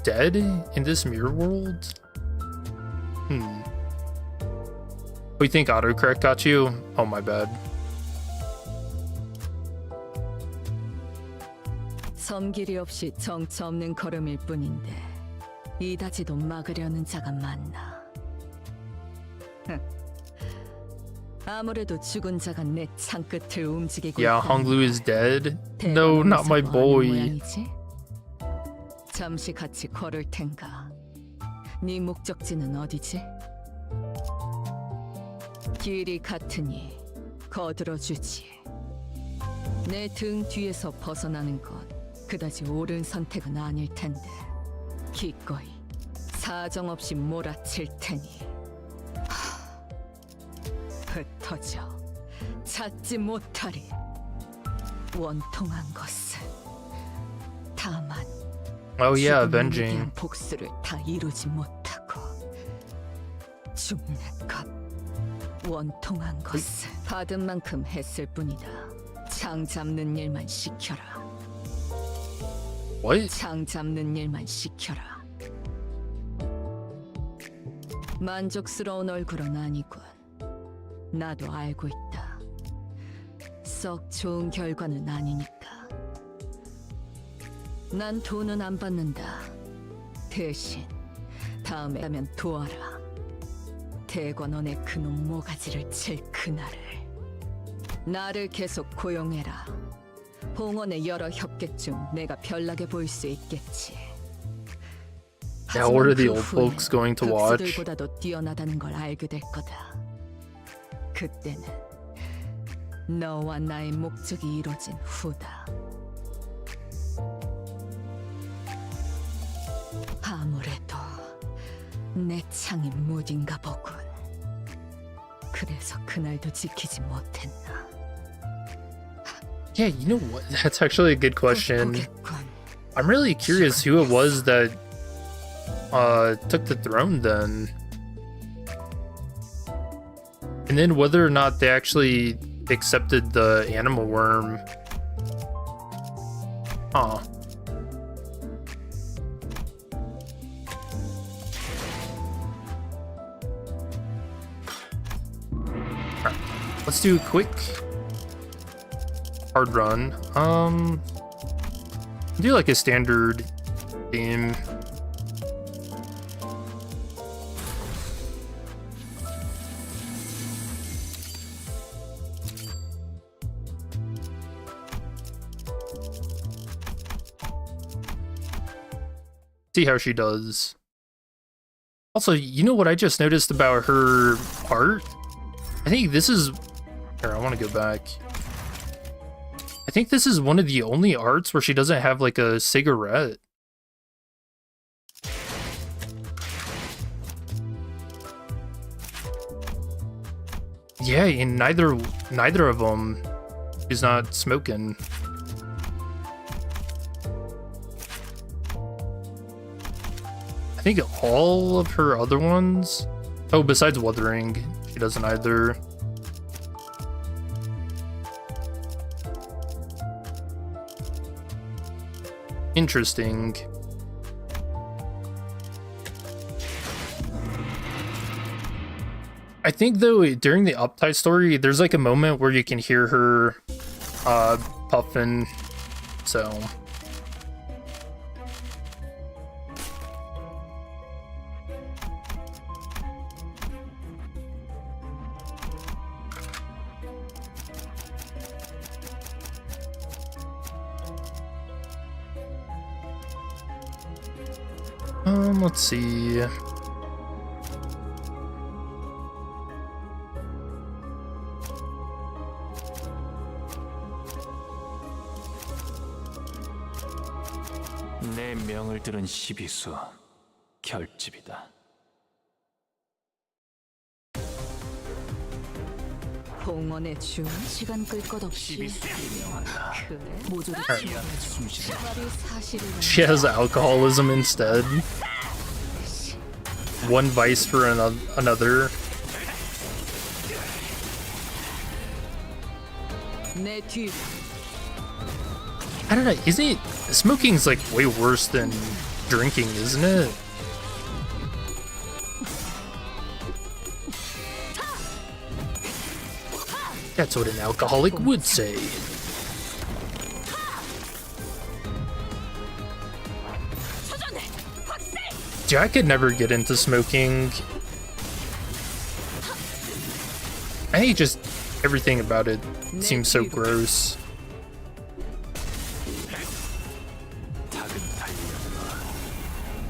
dead in this mirror world? We think autocorrect got you? Oh, my bad.
섬길이 없이 정처 없는 걸음일 뿐인데 이다지도 막으려는 자가 많나. 아무래도 죽은 자가 내 창끝을 움직이고
Yeah,
있다는
Honglu is dead?
대단한
No, not my
무서워하는
boy.
모양이지? 잠시 같이 걸을 텐가. 네 목적지는 어디지? 길이 같으니 거들어주지. 내 등 뒤에서 벗어나는 것 그다지 옳은 선택은 아닐 텐데 기꺼이 사정없이 몰아칠 테니 흩어져 찾지 못하리. 원통한 것은 다만
Oh yeah,
죽음에 대한
avenging.
복수를 다 이루지 못하고 죽는 것. 원통한 것은 받은 만큼 했을 뿐이다. 장 잡는 일만 시켜라.
What?
장 잡는 일만 시켜라. 만족스러운 얼굴은 아니군. 나도 알고 있다. 썩 좋은 결과는 아니니까. 난 돈은 안 받는다. 대신 다음에 하면 도와라. 대관원의 그놈 모가지를 칠 그날을. 나를 계속 고용해라. 봉헌의 여러 협객 중 내가 별나게 보일 수 있겠지.
Yeah, what are the
하지만
old
그 후엔
folks going to watch?
극수들보다도 뛰어나다는 걸 알게 될 거다. 그때는 너와 나의 목적이 이루어진 후다. 아무래도 내 창이 무딘가 보군. 그래서 그날도 지키지 못했나.
Yeah, you know what? That's actually a good question.
보겠군.
I'm really curious who it was that took the throne then. And then whether or not they actually accepted the animal worm. Huh. Alright, let's do a quick hard run. Do like a standard theme. See how she does. Also, you know what I just noticed about her art? I think this is... Here, I want to go back. I think this is one of the only arts where she doesn't have like a cigarette. Yeah, and neither of them is not smoking. I think all of her other ones... Oh, besides Wuthering, she doesn't either. Interesting. I think though during the Uptie story, there's like a moment where you can hear her puffing, so... let's see.
내 명을 들은 시비수 결집이다.
봉헌의 주 시간 끌 것 없이.
시비수에게 명한다.
그래 모조리
미안해 숨쉬는
차라리 사실을
She has alcoholism instead. One vice for another.
내 뒤.
I don't know, isn't it... Smoking's like way worse than drinking, isn't it? That's what an alcoholic would say. Dude, I could never get into smoking. I think just everything about it seems so gross.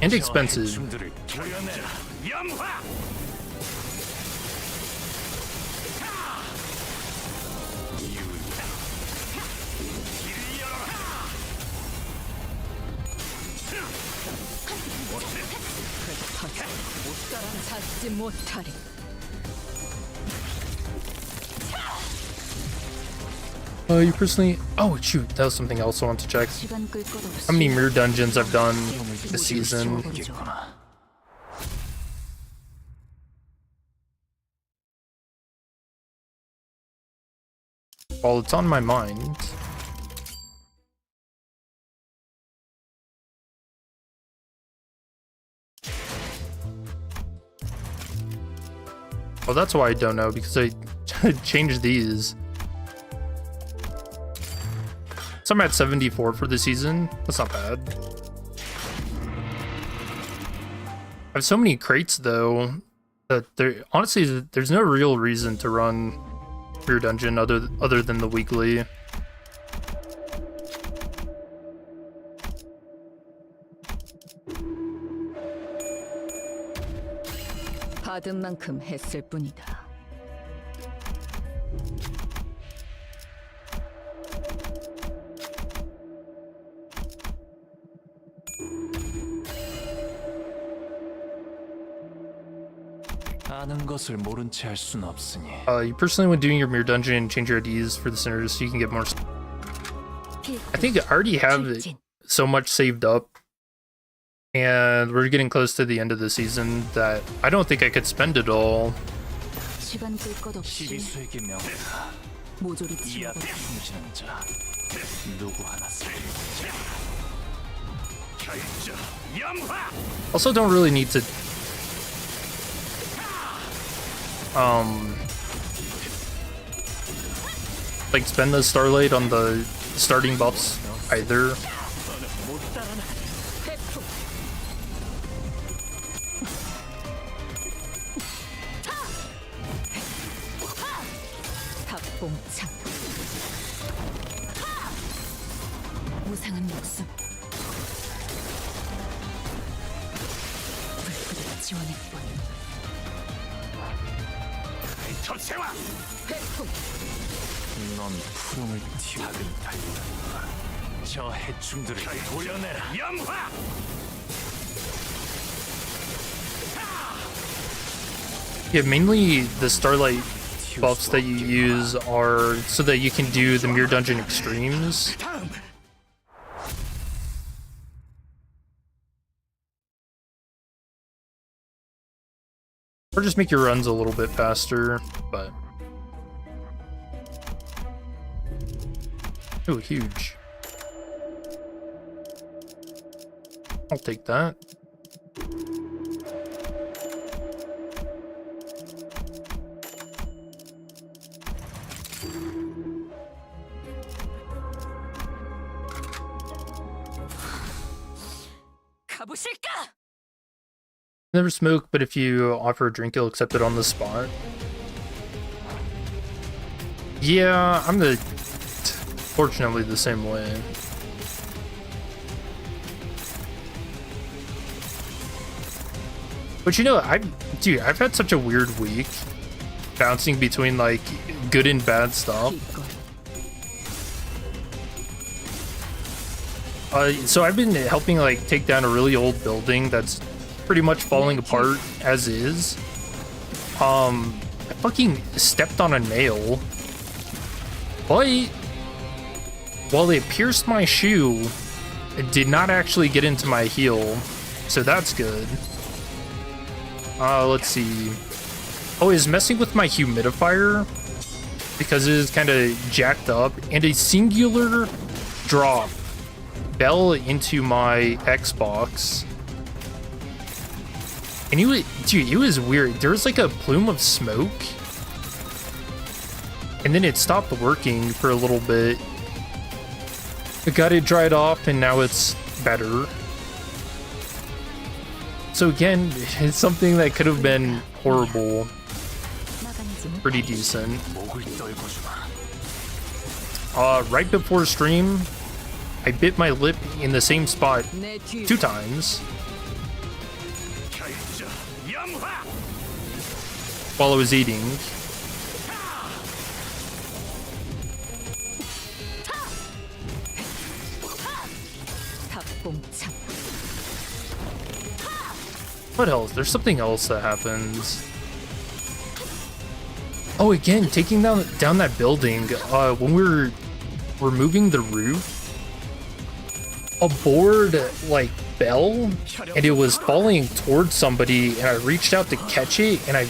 And expensive.
춤들을 보여내라. 염화!
옷가랑 찾지 못하리.
You personally... Oh, shoot, that was something else I want to check.
시간 끌 것 없이.
How many mirror dungeons I've done this season.
겠구나.
While it's on my mind... Oh, that's why I don't know, because I changed these. So I'm at 74 for the season. That's not bad. I have so many crates though that there honestly there's no real reason to run Rear Dungeon other than the weekly.
받은 만큼 했을 뿐이다.
아는 것을 모른 채 할 순 없으니.
You personally, when doing your Mirror Dungeon, change your IDs for the sinners so you can get more. I think I already have so much saved up, and we're getting close to the end of the season that I don't think I could spend it all.
시간 끌 것 없이
시비수에게 명하다.
모조리
이 앞에
치워버려.
숨지는 자 누구 하나 살리지.
결정 염화.
Also, don't really need to like spend the Starlight on the starting buffs either.
탁봉창.
무상한 목숨. 불끈을 지원할 뿐.
터세와.
넌 푸름을 튀어든 달려라. 저 해충들을 도려내라.
염화.
Yeah, mainly the Starlight buffs that you use are so that you can do the Mirror Dungeon extremes. Or just make your runs a little bit faster, but... Oh, huge. I'll take that.
가보실까?
Never smoke, but if you offer a drink, you'll accept it on the spot. Yeah, I'm fortunately the same way. But you know, I've had such a weird week, bouncing between like good and bad stuff. So I've been helping like take down a really old building that's pretty much falling apart as is. I fucking stepped on a nail, but while it pierced my shoe, it did not actually get into my heel, so that's good. Let's see. Oh, it's messing with my humidifier because it is kind of jacked up, and a singular drop fell into my Xbox. And it was weird. There was like a plume of smoke, and then it stopped working for a little bit. I got it dried off, and now it's better. So again, it's something that could have been horrible. Pretty decent. Right before stream, I bit my lip in the same spot 2 times while I was eating. What else? There's something else that happens. Oh, again, taking down that building. When we were removing the roof, a board like fell, and it was falling towards somebody, and I reached out to catch it, and I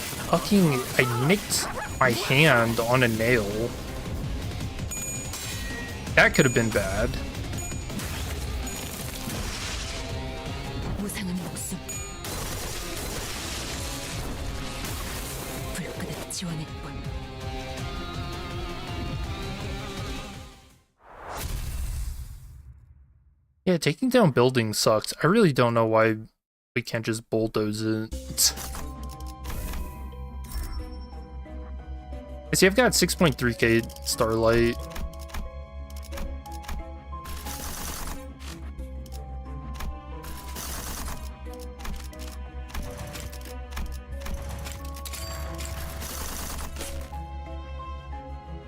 nicked my hand on a nail. That could have been bad.
무상한 목숨. 불끈을 지원할 뿐.
Yeah, taking down buildings sucks. I really don't know why we can't just bulldoze it. I see I've got 6.3k Starlight.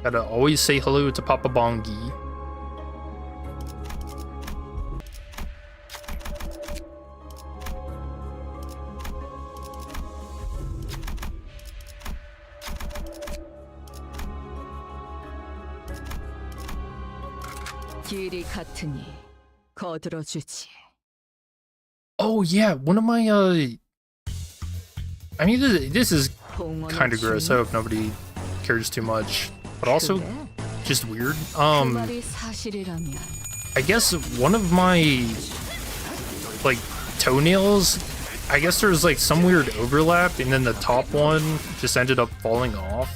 Gotta always say hello to Papa Bongi.
길이 같으니 거들어주지.
Oh yeah, one of my I mean this is kind of gross. I hope nobody cares too much, but also just weird.
그 말이 사실이라면
I guess one of my like toenails, I guess there was like some weird overlap, and then the top one just ended up falling off.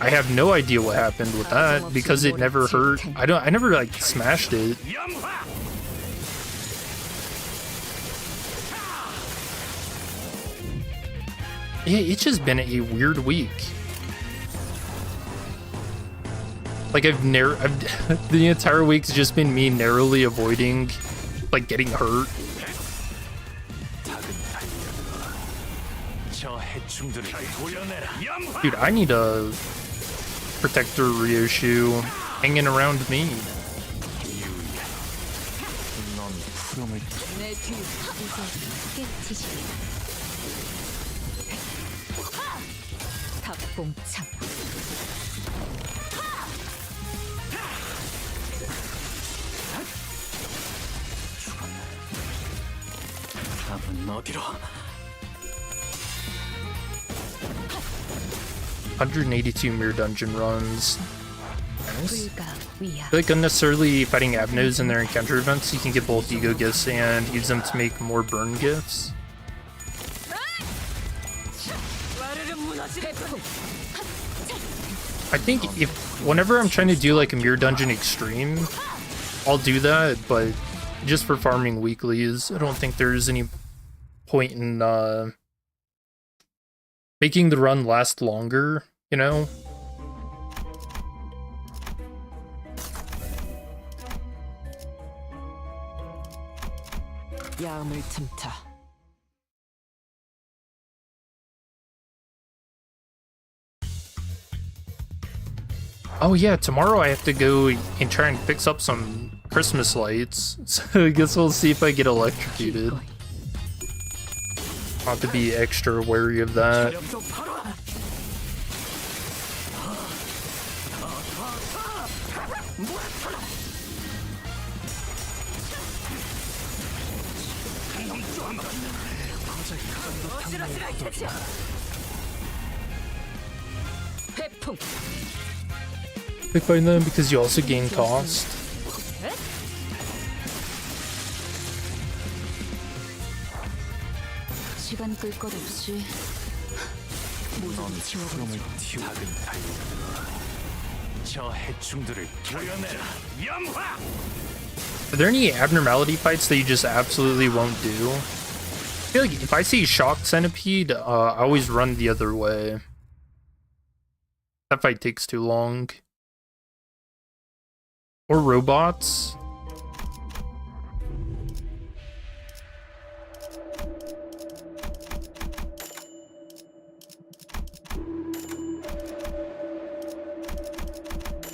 I have no idea what happened with that because it never hurt. I never like smashed it. Yeah, it's just been a weird week. Like the entire week's just been me narrowly avoiding like getting hurt. Dude, I need a protector Ryoshu hanging around me.
내 뒤. 이거 깨치시. 탑봉창.
답은 어디로?
182 mirror dungeon runs. Nice.
불가 위야.
I feel like unnecessarily fighting Avnos in their encounter events, you can get both ego gifts and use them to make more burn gifts. I think whenever I'm trying to do like a mirror dungeon extreme, I'll do that, but just for farming weeklies. I don't think there's any point in making the run last longer, you know?
야음을 틈타.
Oh yeah, tomorrow I have to go and try and fix up some Christmas lights, so I guess we'll see if I get electrocuted. I'll have to be extra wary of that.
회풍.
Pick by them because you also gain cost.
시간 끌 것 없이 모든 지워버려.
저 해충들을 조여내라. 염화!
Are there any abnormality fights that you just absolutely won't do? I feel like if I see Shock Centipede, I always run the other way. That fight takes too long. Or robots.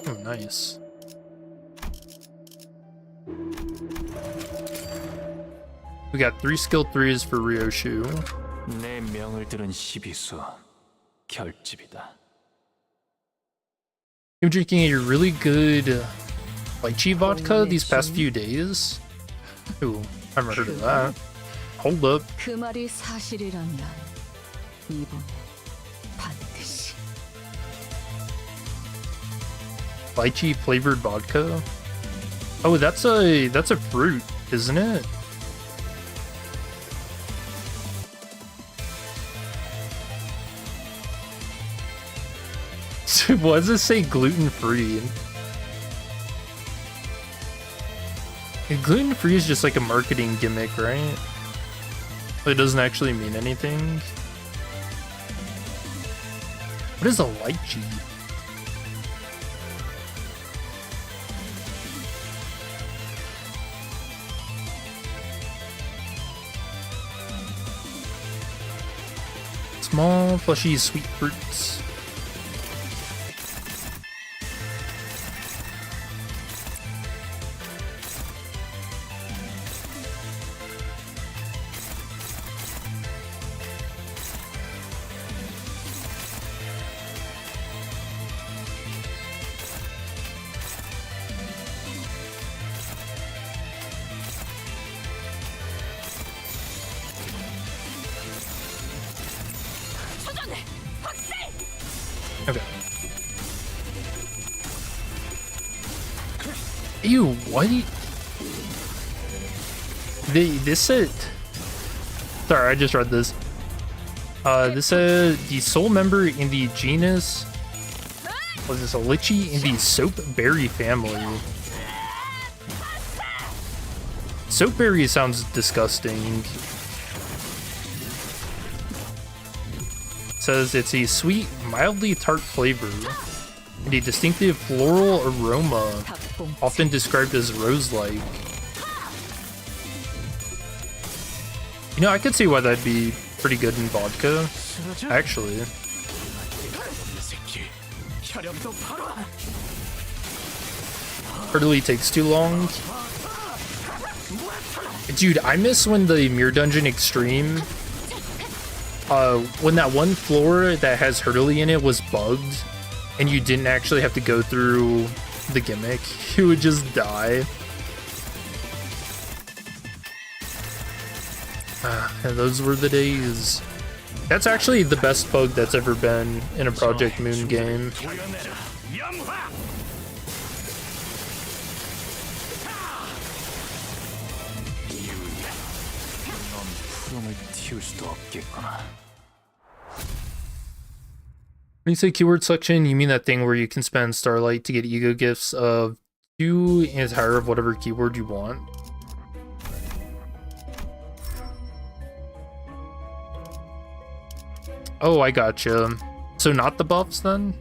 Oh, nice. We got 3 skill 3s for Ryoshu.
내 명을 들은 시비수 결집이다.
Been drinking a really good lychee vodka these past few days. Ooh, I haven't heard of that. Hold up.
그 말이 사실이라면 이번에 반드시.
Lychee flavored vodka. Oh, that's a fruit, isn't it? Why does it say gluten free? And gluten-free is just like a marketing gimmick, right? It doesn't actually mean anything. What is a lychee? Small, fleshy, sweet fruits. Okay. Ew, what? This said... Sorry, I just read this. This said the sole member in the genus... Was this a lychee in the soapberry family? Soapberry sounds disgusting. Says it's a sweet, mildly tart flavor and a distinctive floral aroma, often described as rose-like. You know, I could see why that'd be pretty good in vodka, actually. Hardly takes too long. Dude, I miss when the Mirror Dungeon Extreme, when that one floor that has Hurtley in it was bugged, and you didn't actually have to go through the gimmick, you would just die. And those were the days. That's actually the best bug that's ever been in a Project Moon game. When you say keyword selection, you mean that thing where you can spend Starlight to get ego gifts of 2 and higher of whatever keyword you want? Oh, I gotcha. So not the buffs then?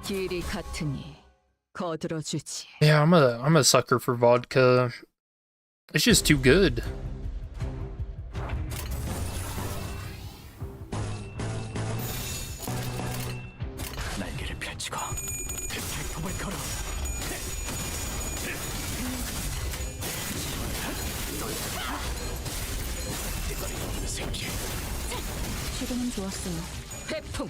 길이 같으니 거들어주지.
Yeah, I'm a sucker for vodka. It's just too good.
날개를 펼치고 대폭을 걸어.
지금은 좋았어요. 회풍.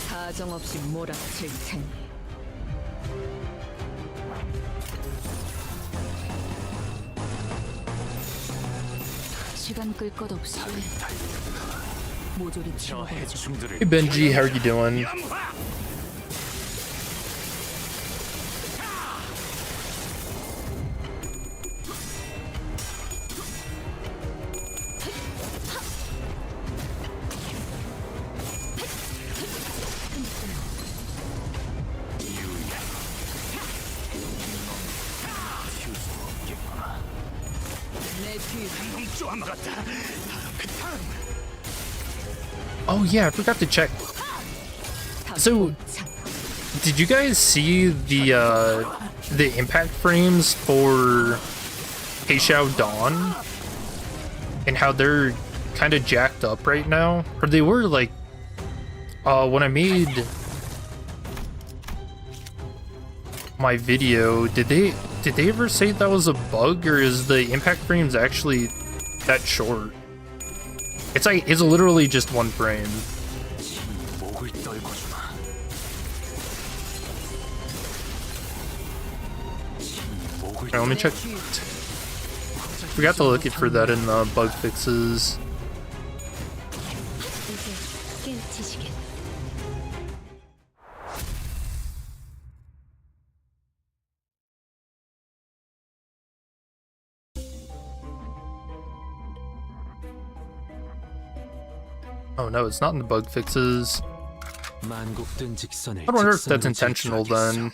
사정없이 몰아칠 테니. 시간 끌 것 없이 모조리
저
치워버리죠.
해충들을
Hey Benji, how are you doing? Oh yeah, I forgot to check. So, did you guys see the impact frames for Heishao Dawn and how they're kind of jacked up right now? Or they were like, when I made my video, did they ever say that was a bug, or is the impact frames actually that short? It's like, it's literally just one frame.
목을 떨궈주마.
Alright, let me check. Forgot to look for that in the bug fixes. Oh no, it's not in the bug fixes. I wonder if that's intentional then.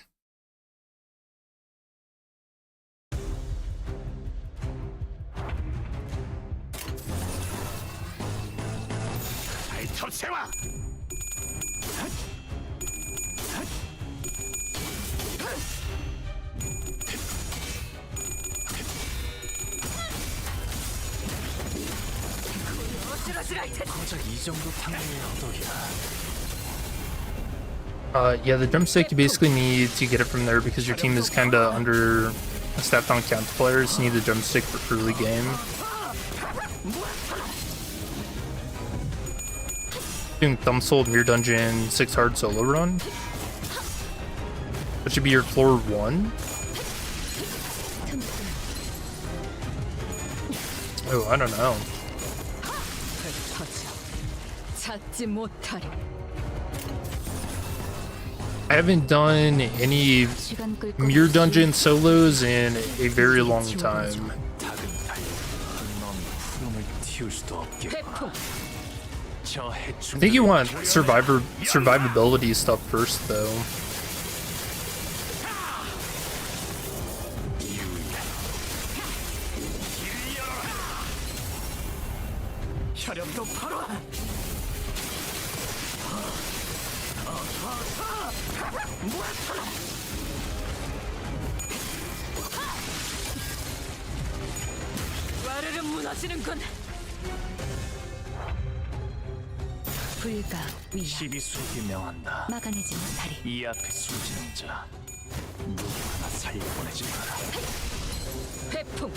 Yeah, the drumstick, you basically need to get it from there because your team is kind of under staffed on counter players. You need the drumstick for early game. Doing Thumb Soul, Mirror Dungeon, 6 hard solo run. That should be your floor 1. Oh, I don't know. I haven't done any Mirror Dungeon solos in a very long time. I think you want survivability stuff first, though.
시비수에게 명한다.
막아내지 못하리.
이 앞에 숨지는 자 누구 하나 살려보내지 마라.
회풍.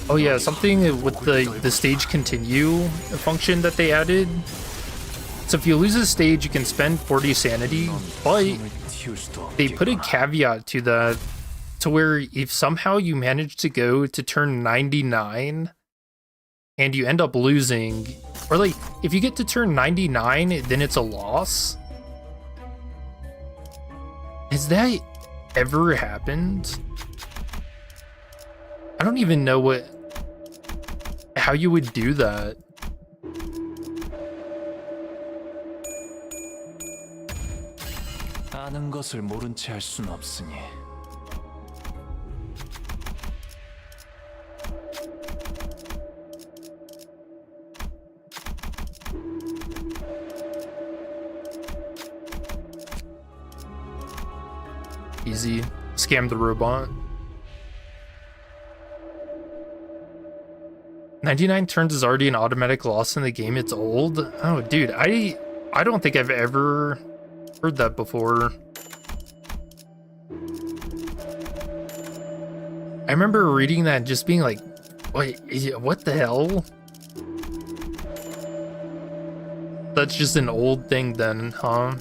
Oh yeah, something with the stage continue function that they added. So if you lose a stage, you can spend 40 sanity, but they put a caveat to that, to where if somehow you manage to go to turn 99 and you end up losing, or like if you get to turn 99, then it's a loss. Has that ever happened? I don't even know how you would do that.
아는 것을 모른 채 할 순 없으니.
Easy. Scam the robot. 99 turns is already an automatic loss in the game. It's old. Oh, dude, I don't think I've ever heard that before. I remember reading that and just being like, wait, what the hell? That's just an old thing then, huh?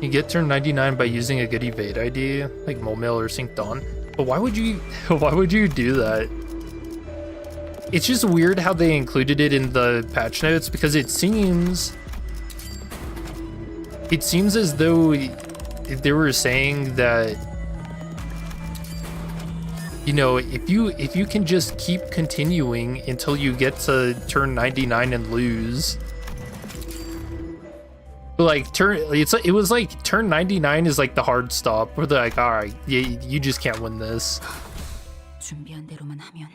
You get turn 99 by using a good evade ID, like Molemail or Synced On. But why would you do that? It's just weird how they included it in the patch notes, because it seems as though they were saying that, you know, if you can just keep continuing until you get to turn 99 and lose, like it was like turn 99 is like the hard stop where they're like, all right, you just can't win this.
준비한 대로만 하면.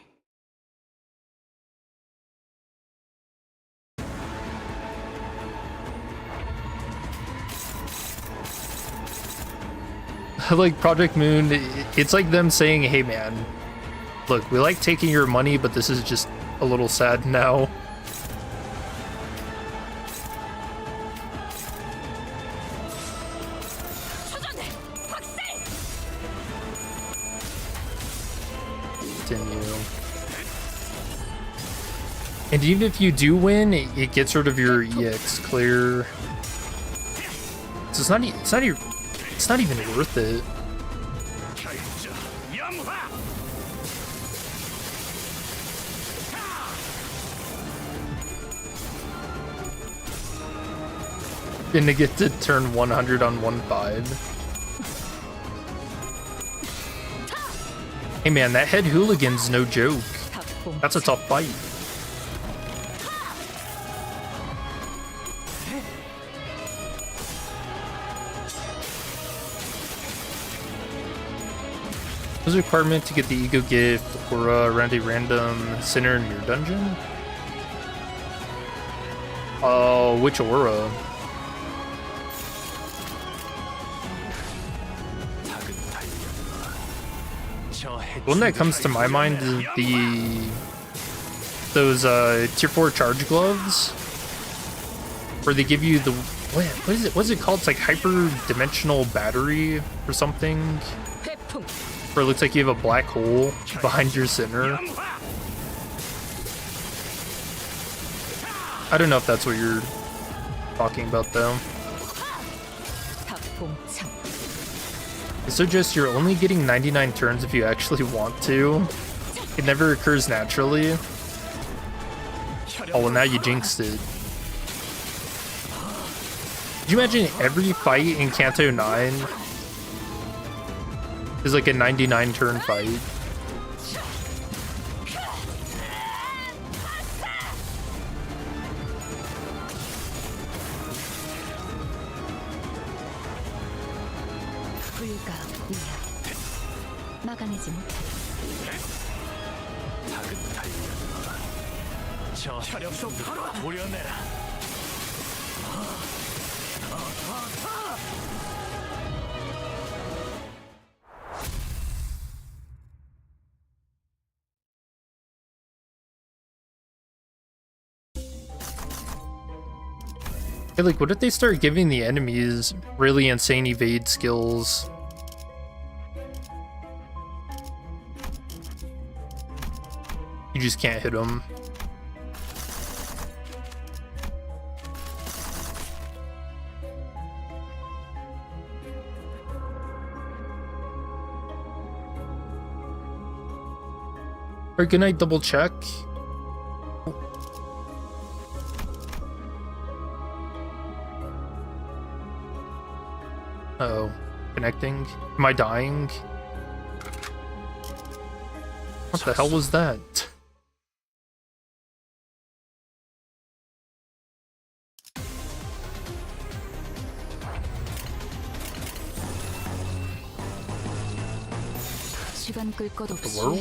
Like Project Moon, it's like them saying, hey man, look, we like taking your money, but this is just a little sad now. continue. And even if you do win, it gets rid of your EX clear. So it's not even worth it. Gonna get to turn 100 on 1-5. Hey man, that head hooligan's no joke. That's a tough fight. What's the requirement to get the ego gift or around a random center in your dungeon? Which aura? The one that comes to my mind is those tier 4 charge gloves, where they give you the what is it? What's it called? It's like hyper dimensional battery or something, where it looks like you have a black hole behind your center. I don't know if that's what you're talking about though. So just you're only getting 99 turns if you actually want to. It never occurs naturally. Oh, well now you jinxed it. Could you imagine every fight in Kanto 9 is like a 99 turn fight?
막아내지 못해.
저 혈액 좀 바로 도려내라.
Hey, like, what if they start giving the enemies really insane evade skills? You just can't hit them. Alright, good night, double check. Uh-oh. Connecting. Am I dying? What the hell was that?
시간 끌 것
The
없이.
world?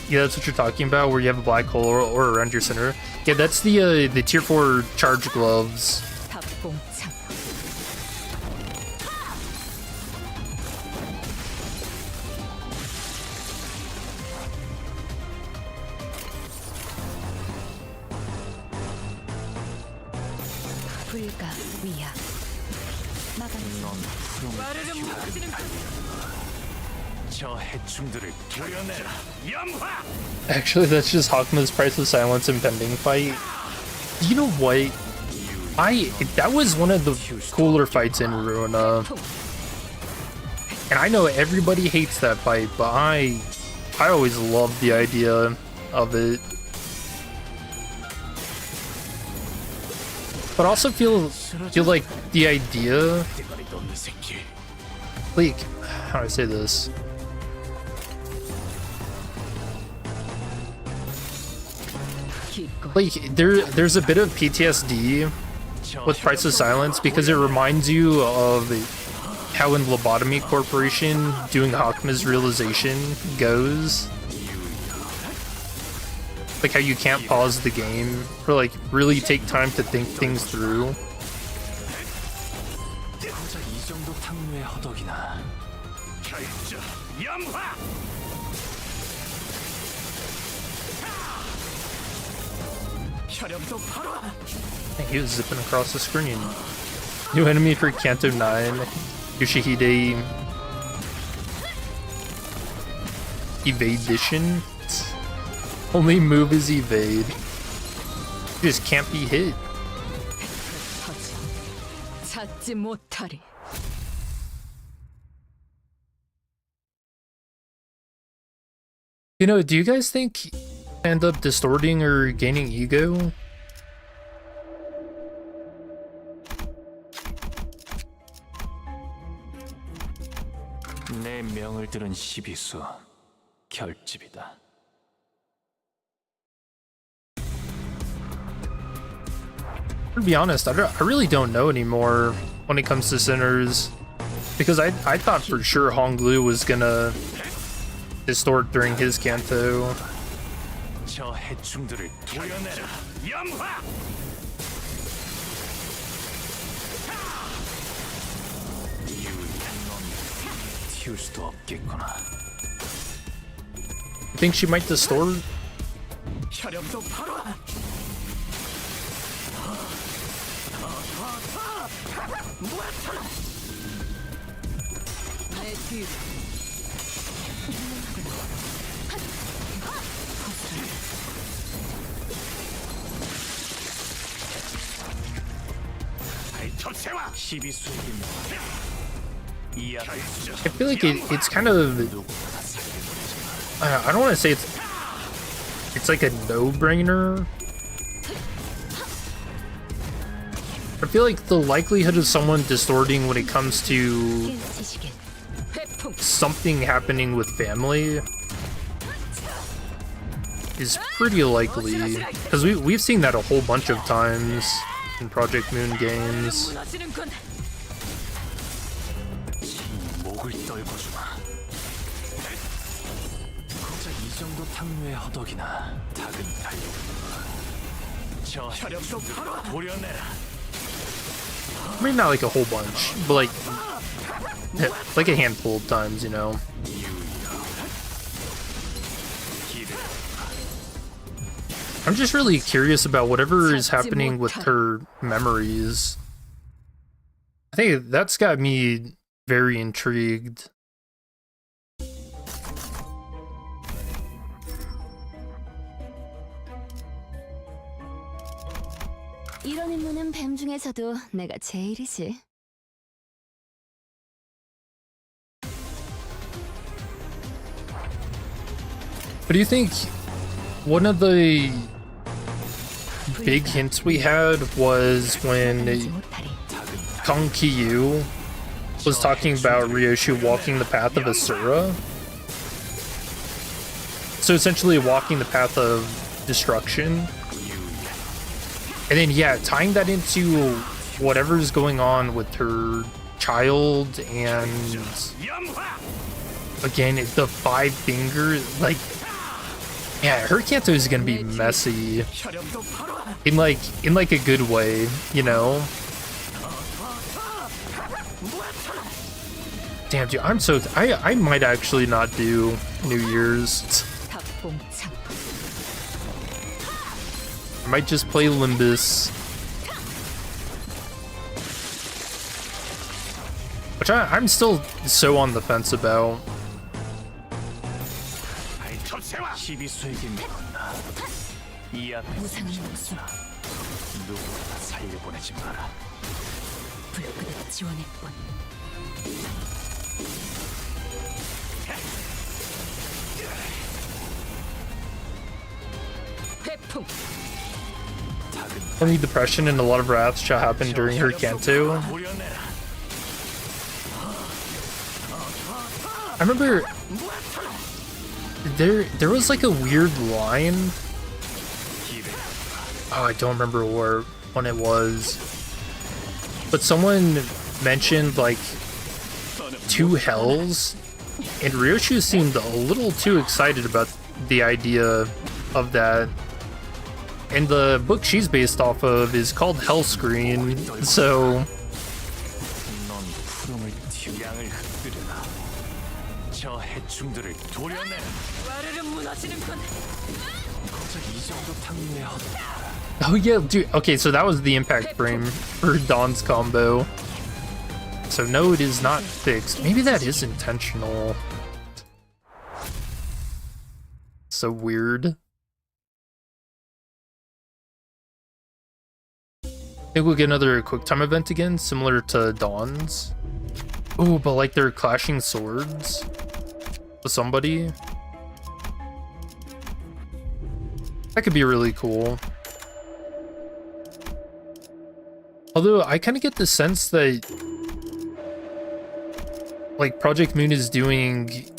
Yeah, that's what you're talking about, where you have a black hole or around your center. Yeah, that's the tier 4 charge gloves.
불가 위야.
저 해충들을 도려내라. 염화!
Actually, that's just Hakuma's Price of Silence impending fight. You know what? That was one of the cooler fights in Ruina. And I know everybody hates that fight, but I always loved the idea of it. But I also feel like the idea, like, how do I say this? Like, there's a bit of PTSD with Price of Silence because it reminds you of how in Lobotomy Corporation doing Hakuma's realization goes. Like how you can't pause the game or like really take time to think things through. He was zipping across the screen. New enemy for Kanto 9. Yoshihide evadition. Only move is evade. Just can't be hit.
찾지 못하리.
You know, do you guys think end up distorting or gaining ego?
내 명을 들은 시비수 결집이다.
To be honest, I really don't know anymore when it comes to sinners, because I thought for sure Honglu was gonna distort during his canto.
저 해충들을 도려내라. 염화!
튀울 수도 없겠구나.
You think she might distort?
혈염도 바로.
내 뒤로.
발톱새와
시비수에게 이 앞에
I feel like it's kind of, I don't want to say it's like a no-brainer. I feel like the likelihood of someone distorting when it comes to something happening with family is pretty likely, because we've seen that a whole bunch of times in Project Moon games.
목을 떨궈주마. 고작 이 정도 탕류의 허덕이나 닭은 달려오는구나. 저 혈염도 바로 도려내라.
I mean, not like a whole bunch, but like a handful of times, you know. I'm just really curious about whatever is happening with her memories. I think that's got me very intrigued.
이런 임무는 뱀 중에서도 내가 제일이지.
But do you think one of the big hints we had was when Kong Ki-yu was talking about Ryoshu walking the path of Asura? So essentially walking the path of destruction. And then, yeah, tying that into whatever's going on with her child and, again, the five fingers, like, yeah, her canto is gonna be messy in like a good way, you know? Damn, dude, I'm so I might actually not do New Year's. I might just play Limbus, which I'm still so on the fence about.
시비수에게 믿었나. 이 앞에 숨쉬었으나 누구나 살려보내지 마라.
불끄듯 지원했군.
회풍.
Only depression and a lot of wrath shall happen during her canto. I remember there was like a weird line. Oh, I don't remember when it was. But someone mentioned like 2 hells, and Ryoshu seemed a little too excited about the idea of that. And the book she's based off of is called Hellscreen, so oh yeah, dude. Okay, so that was the impact frame for Dawn's combo. so no, it is not fixed. Maybe that is intentional. So weird. I think we'll get another quick time event again, similar to Dawn's. Oh, but like they're clashing swords with somebody. That could be really cool. Although I kind of get the sense that like Project Moon is doing,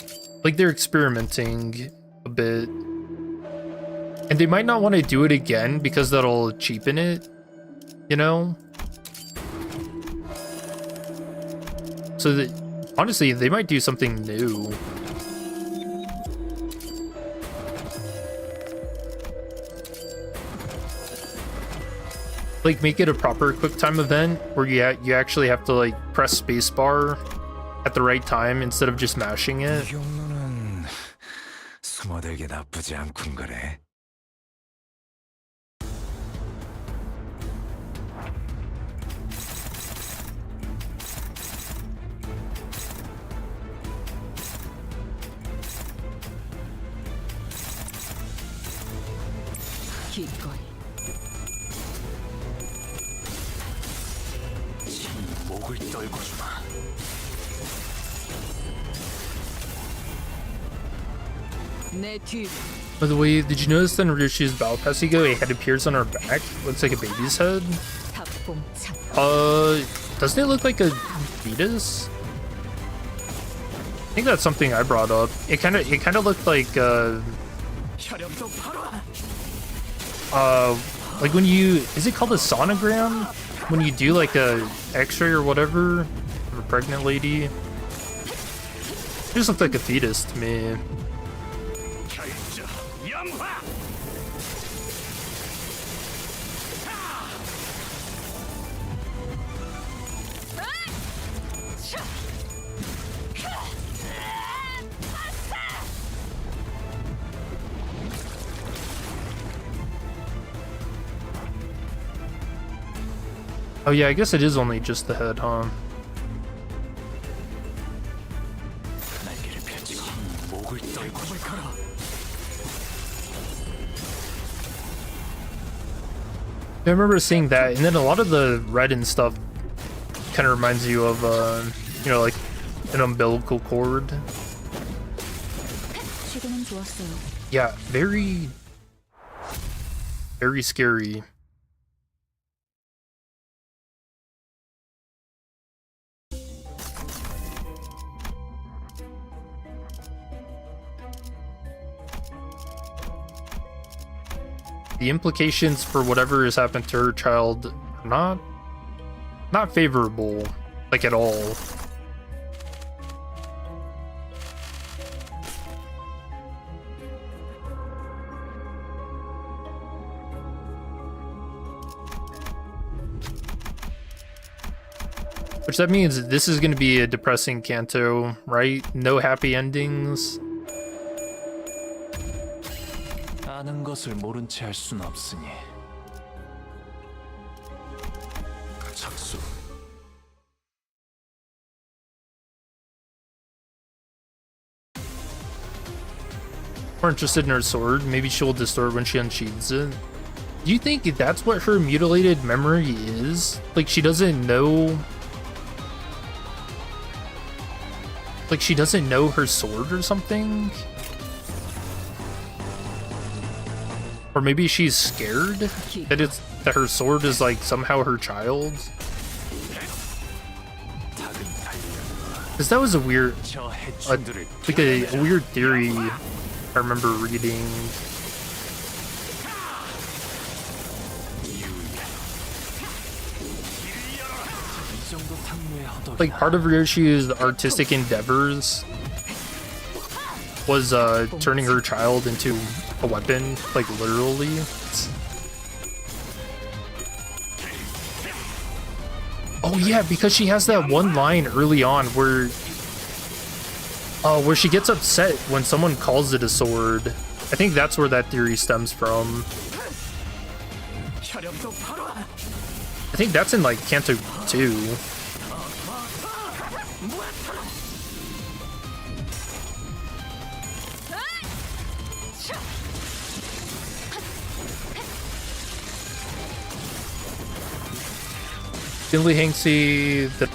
like they're experimenting a bit. And they might not want to do it again because that'll cheapen it, you know? So that, honestly, they might do something new. Like make it a proper quick time event where you actually have to like press spacebar at the right time instead of just mashing it.
이 경로는 숨어들게 나쁘지 않군 거래.
기꺼이.
목을 떨궈주마.
내 뒤.
By the way, did you notice that in Ryoshu's battle pass you go, a head appears on our back? Looks like a baby's head.
탑봉착.
Doesn't it look like a fetus? I think that's something I brought up. It kind of looked like like when you, is it called a sonogram? When you do like a x-ray or whatever of a pregnant lady. It just looked like a fetus to me. Oh yeah, I guess it is only just the head, huh?
날개를 펼치고 목을 떨궈주마.
I remember seeing that, and then a lot of the red and stuff kind of reminds you of, you know, like an umbilical cord.
지금은 좋았어요.
Yeah, very, very scary. The implications for whatever has happened to her child are not favorable, like at all. Which that means this is going to be a depressing Kanto, right? No happy endings.
아는 것을 모른 채 할 순 없으니. 착수.
More interested in her sword. Maybe she'll distort when she unsheathes it. Do you think that's what her mutilated memory is? Like she doesn't know... Like she doesn't know her sword or something? Or maybe she's scared that her sword is like somehow her child's. Because that was a weird, like a weird theory I remember reading. Like part of Ryoshu's artistic endeavors was turning her child into a weapon, like literally. Oh yeah, because she has that one line early on where she gets upset when someone calls it a sword. I think that's where that theory stems from. I think that's in like Kanto 2. Didn't Hang say that?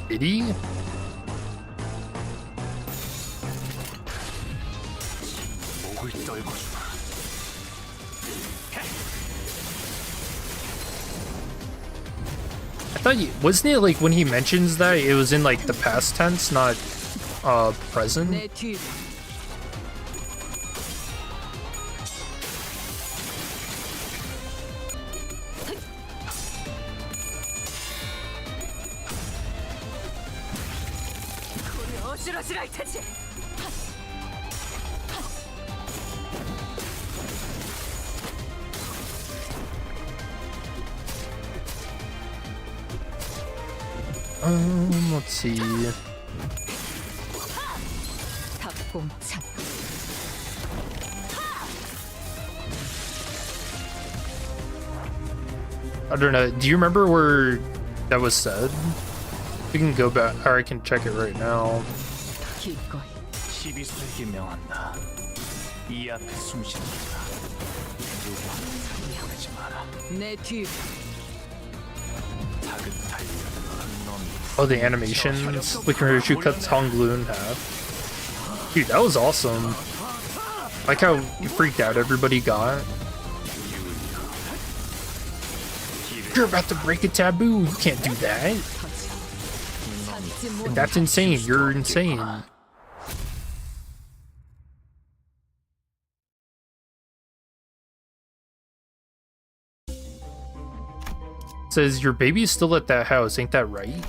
Did he?
목을 떨고 주마.
I thought wasn't it like when he mentions that it was in like the past tense, not present?
내 뒤로. 어지러지랄 테지.
Let's see.
닭봉창.
I don't know. Do you remember where that was said? We can go back, or I can check it right now.
기꺼이.
12세기 명한다. 이 앞에 숨쉬는 자가 누구 하나 보내지 마라.
내 뒤로.
닭은 달려들어 넌
Oh, the animations. Look at her, she cut Tong Lu in half. Dude, that was awesome. Like how freaked out everybody got. You're about to break a taboo. You can't do that. And that's insane. You're insane. Says your baby's still at that house. Ain't that right?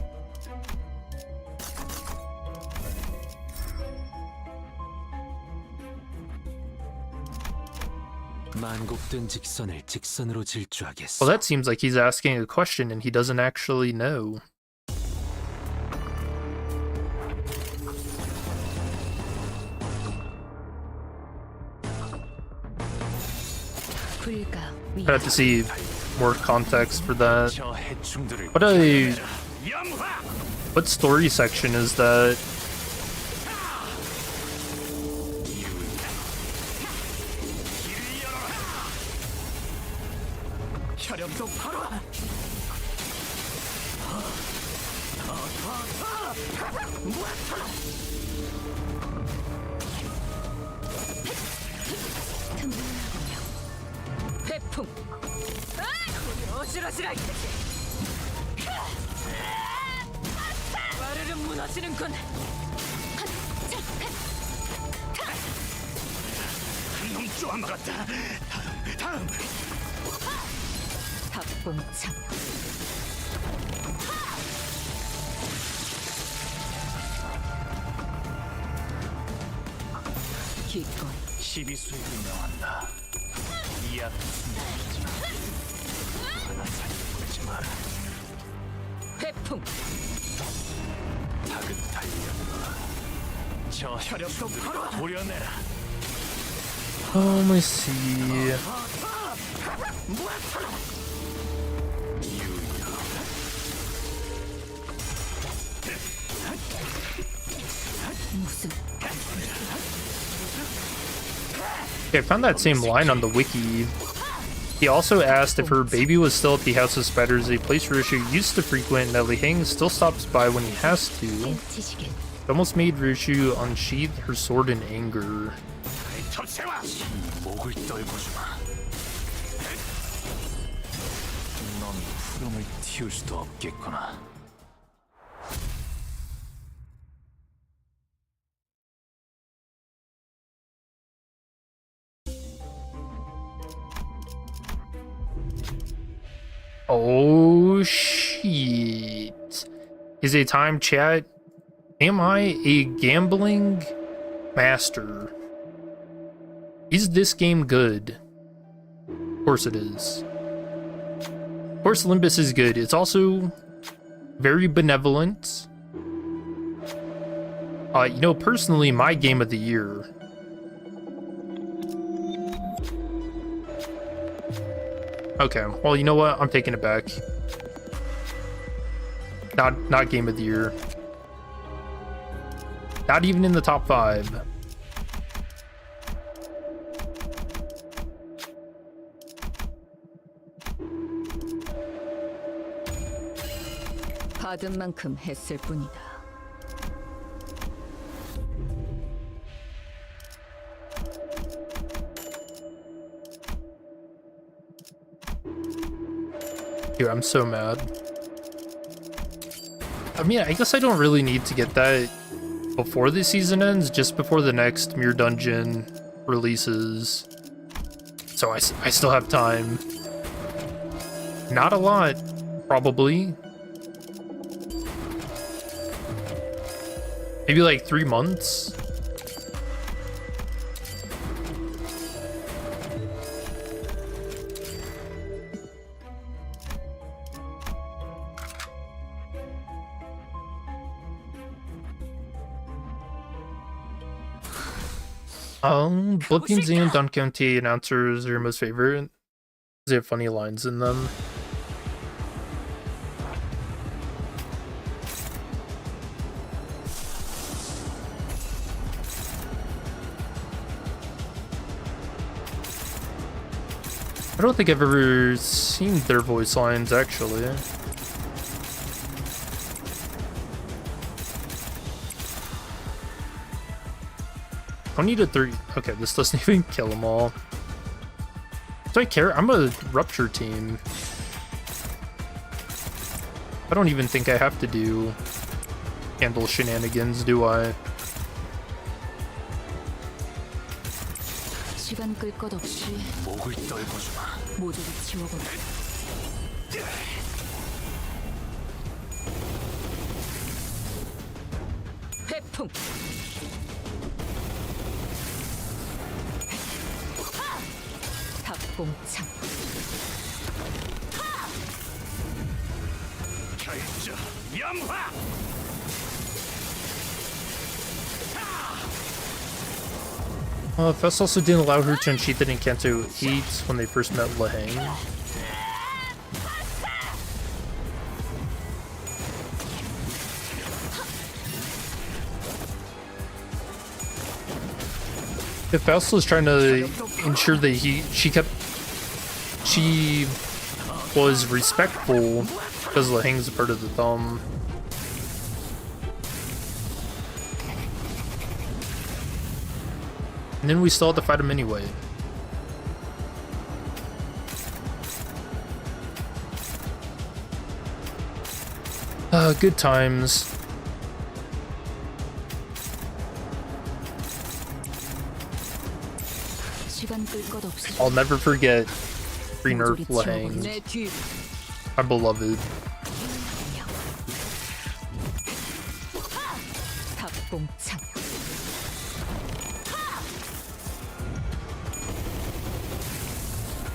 만곡된 직선을 직선으로 질주하겠어.
Well, that seems like he's asking a question and he doesn't actually know.
불가.
I'd have to see more context for that.
저 해충들을
What story section is that?
혈염도 바로
태풍. 어지러지랄 테지. 와르르 무너지는군.
놈 쪼아 먹었다. 다음.
닭봉창. 기꺼이.
12수에게 명한다. 이 앞에 숨겨있지 하나 살려보지 마라.
태풍.
닭은 달려들어 저 혈염도 바로 도려내라.
Let me see.
무슨
Okay, I found that same line on the wiki. He also asked if her baby was still at the House of Spiders, a place Ryoshu used to frequent, and that Liheng still stops by when he has to. It almost made Ryoshu unsheath her sword in anger.
목을 떨고 주마. 넌 푸름을 틔울 수도 없겠구나.
Oh shit. Is it time, chat? Am I a gambling master? Is this game good? Of course it is. Of course Limbus is good. It's also very benevolent. You know, personally, my game of the year. Okay, well, you know what? I'm taking it back. Not game of the year. Not even in the top 5.
받은 만큼 했을 뿐이다.
Dude, I'm so mad. I mean, I guess I don't really need to get that before the season ends, just before the next Mirror Dungeon releases. So I still have time. Not a lot, probably. Maybe like 3 months. Blippians and Don Quixote announcers are your most favorite. They have funny lines in them. I don't think I've ever seen their voice lines, actually. I need a 3. Okay, this doesn't even kill them all. Do I care? I'm a rupture team. I don't even think I have to do handle shenanigans, do I?
시간 끌 것 없이
목을 떨궈주마.
모조리 치워버려. 회풍. 닭봉창.
결정 연화.
Fest also didn't allow her to unsheath it in Kanto 8 when they first met Laheng. If Faust was trying to ensure that she was respectful because Laheng's a part of the thumb. And then we still had to fight him anyway. Good times. I'll never forget re-nerf Laheng, my beloved.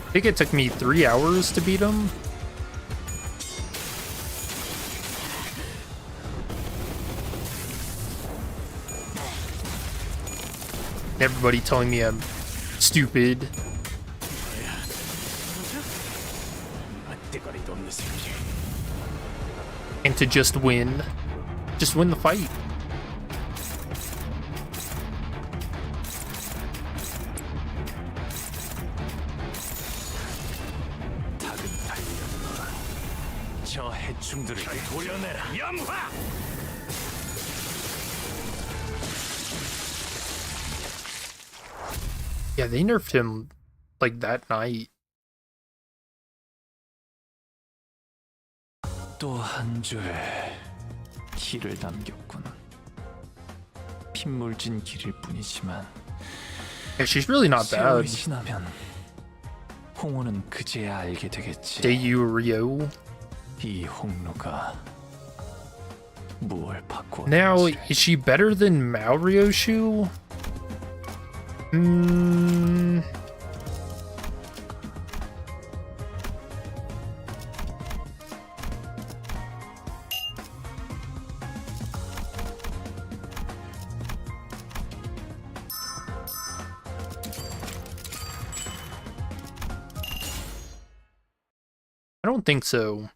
I think it took me 3 hours to beat him. Everybody telling me I'm stupid. And to just win. Just win the fight.
저 해충들을 도려내라.
연화.
Yeah, they nerfed him like that night.
또 한 줄 길을 남겼군. 핏물진 길일 뿐이지만
Yeah, she's really not
세월이
bad.
지나면 홍호는 그제야 알게 되겠지.
Dayu Ryo.
이 홍로가 무엇을 바꾸었는지.
Now, is she better than Mao Ryoshu? I don't think so.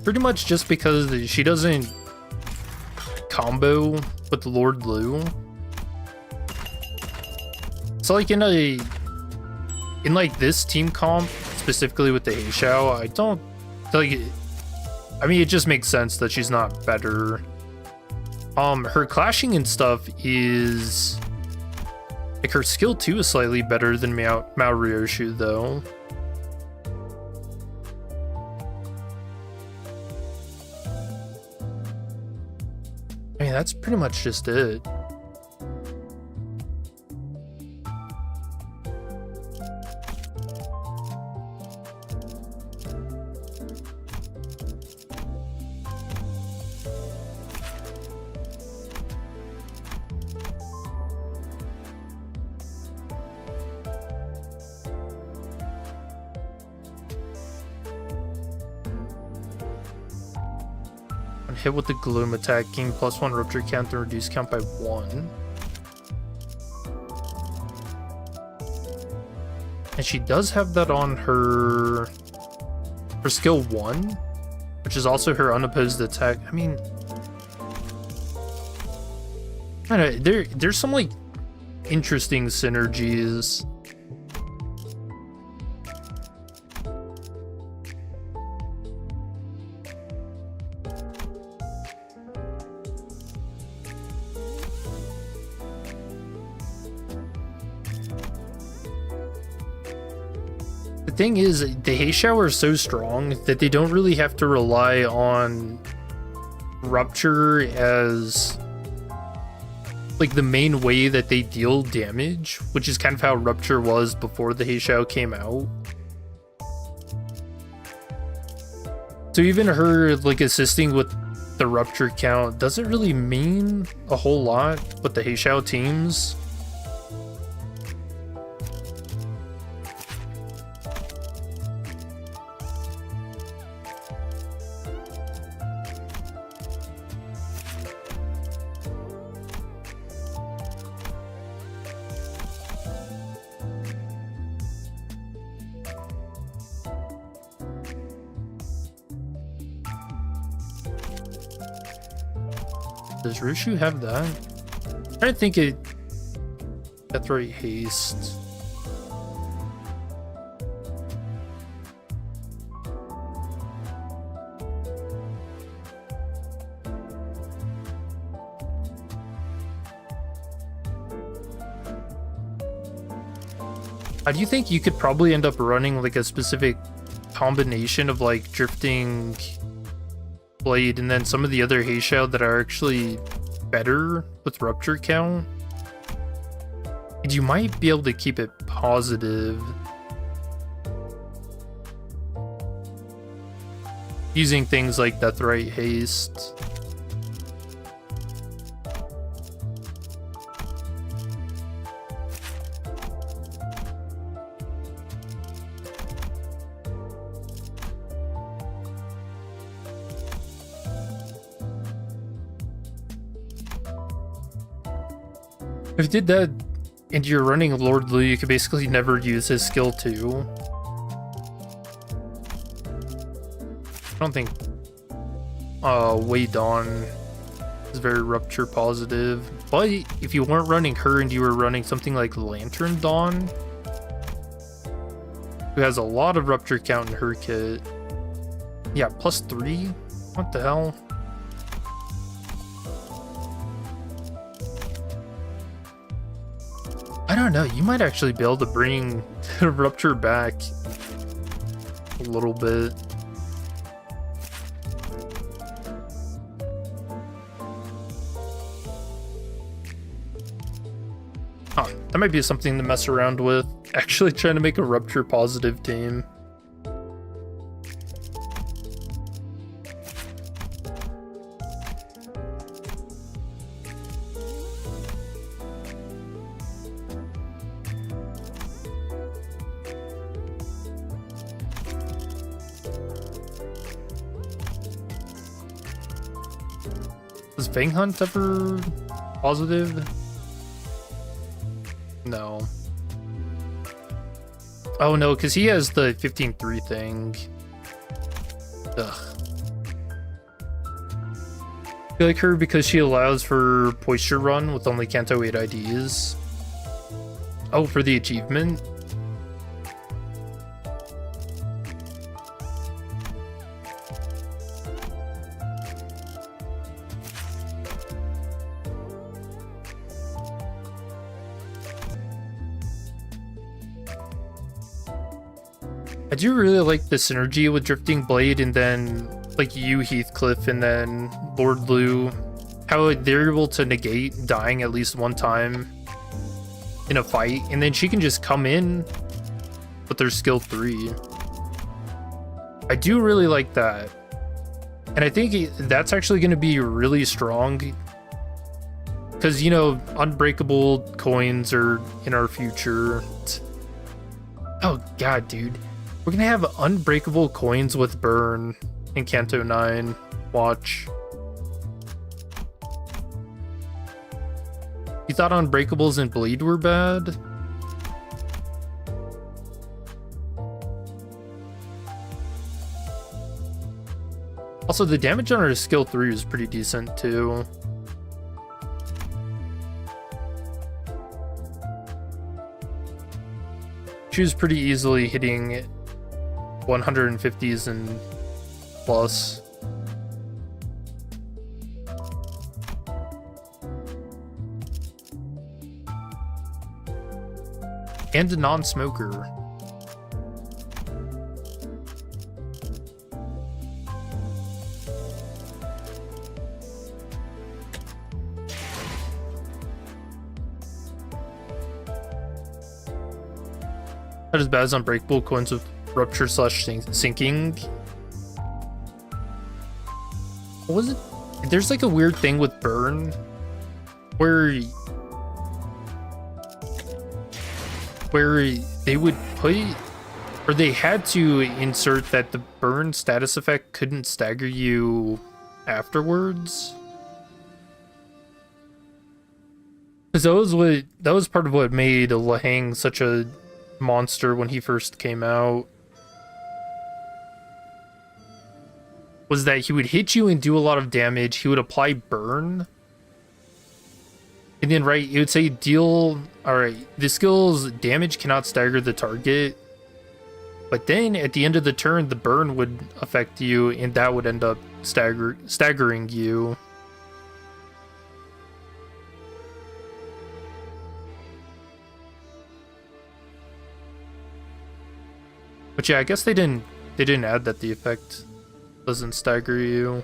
Pretty much just because she doesn't combo with Lord Lu. So like in like this team comp, specifically with the Heishao, I don't like, I mean, it just makes sense that she's not better. Her clashing and stuff is like her skill 2 is slightly better than Mao Ryoshu though. I mean, that's pretty much just it. Hit with the gloom attack, gain +1 rupture count and reduce count by 1. And she does have that on her skill 1, which is also her unopposed attack. I mean, I don't know, there's some like interesting synergies. The thing is, the Heishao are so strong that they don't really have to rely on Rupture as like the main way that they deal damage, which is kind of how Rupture was before the Heishao came out. So even her like assisting with the Rupture count doesn't really mean a whole lot with the Heishao teams. Does Ryoshu have that? I think it. Death Right Haste. Do you think you could probably end up running like a specific combination of like drifting blade and then some of the other Heishao that are actually better with rupture count? And you might be able to keep it positive using things like Death Right Haste. If you did that and you're running Lord Lu, you could basically never use his skill 2. I don't think Wei Dawn is very rupture positive, but if you weren't running her and you were running something like Lantern Dawn, who has a lot of rupture count in her kit, yeah, +3? What the hell? I don't know, you might actually be able to bring Rupture back a little bit. Huh, that might be something to mess around with. Actually trying to make a Rupture positive team. Was Fang Hunt ever positive? No. Oh no, because he has the 15-3 thing. Ugh. I feel like her because she allows for Posture Run with only Kanto 8 IDs. Oh, for the achievement? I do really like the synergy with Drifting Blade and then like you, Heathcliff, and then Lord Lu. How they're able to negate dying at least one time in a fight, and then she can just come in with their skill 3. I do really like that. And I think that's actually going to be really strong. Because, you know, unbreakable coins are in our future. Oh, God, dude. We're going to have unbreakable coins with Burn in Kanto 9. Watch. You thought unbreakables and Bleed were bad? Also, the damage on her skill 3 is pretty decent, too. She was pretty easily hitting 150s and plus. And a non-smoker. Not as bad as unbreakable coins with rupture slash sinking. What was it? There's like a weird thing with Burn where they would put, or they had to insert that the Burn status effect couldn't stagger you afterwards. Because that was part of what made Lahang such a monster when he first came out, was that he would hit you and do a lot of damage. He would apply Burn, and then right, it would say deal, alright, the skill's damage cannot stagger the target, but then at the end of the turn the Burn would affect you and that would end up staggering you. But yeah, I guess they didn't add that the effect doesn't stagger you.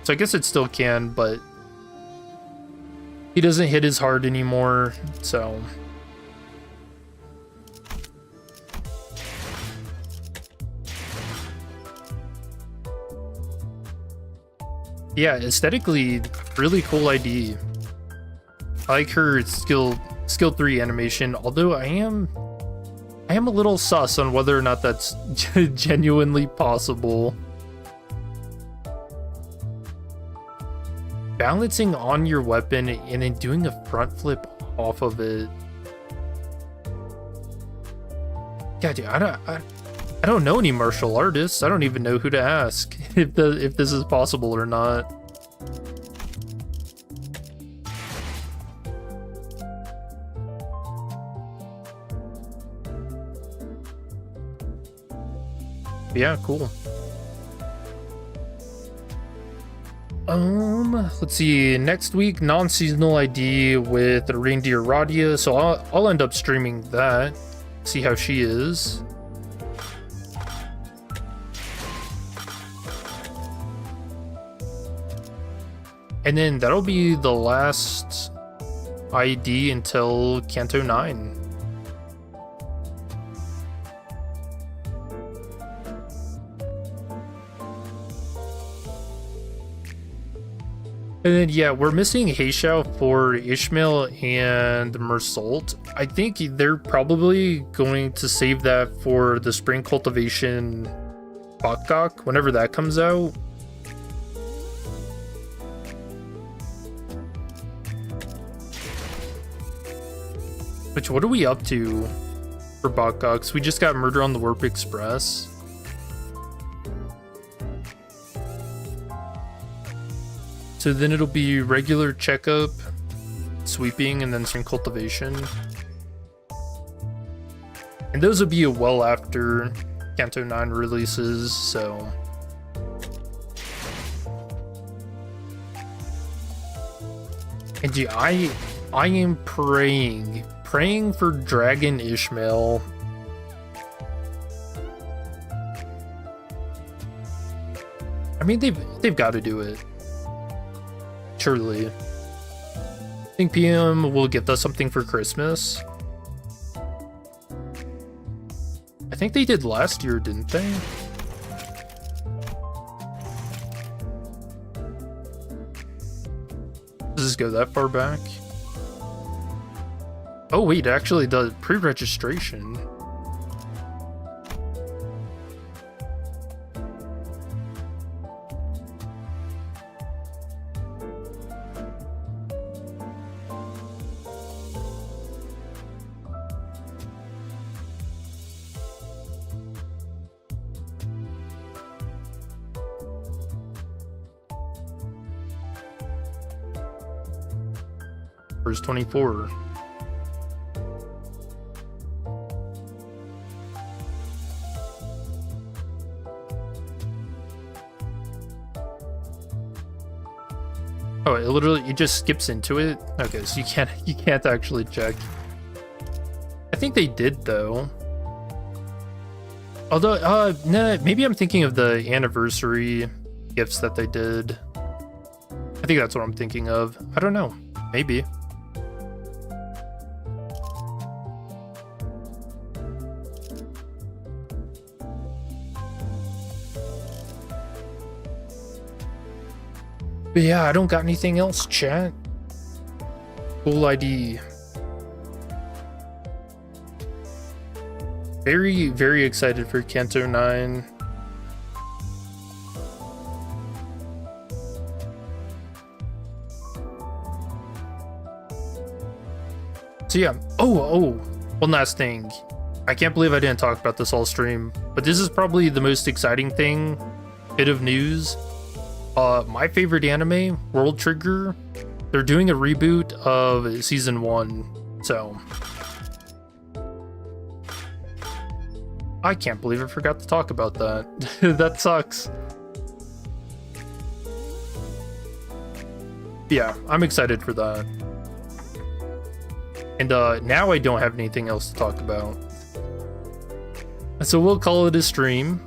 So I guess it still can, but he doesn't hit as hard anymore, so. Yeah, aesthetically, really cool ID. I like her skill 3 animation, although I am a little sus on whether or not that's genuinely possible. Balancing on your weapon and then doing a front flip off of it. God, dude, I don't know any martial artists. I don't even know who to ask if this is possible or not. Yeah, cool. Let's see. Next week, non-seasonal ID with Reindeer Radia. So I'll end up streaming that. See how she is. And then that'll be the last ID until Kanto 9. And then, yeah, we're missing Heishao for Ishmael and Mersault. I think they're probably going to save that for the Spring Cultivation Bakgak, whenever that comes out. Which, what are we up to for Bakgaks? We just got Murder on the Warp Express. So then it'll be regular checkup, sweeping, and then spring cultivation. And those will be well after Kanto 9 releases, so. And yeah, I am praying for Dragon Ishmael I mean, they've got to do it. Surely. I think PM will get us something for Christmas. I think they did last year, didn't they? Does this go that far back? Oh wait, it actually does pre-registration. First 24. Oh, it just skips into it. Okay, so you can't actually check. I think they did though. Although, nah, maybe I'm thinking of the anniversary gifts that they did. I think that's what I'm thinking of. I don't know. Maybe. But yeah, I don't got anything else, chat. Full ID. Very, very excited for Kanto 9. So yeah, oh, one last thing. I can't believe I didn't talk about this all stream, but this is probably the most exciting bit of news. My favorite anime, World Trigger, they're doing a reboot of season 1, so I can't believe I forgot to talk about that. That sucks. Yeah, I'm excited for that. And now I don't have anything else to talk about. So we'll call it a stream.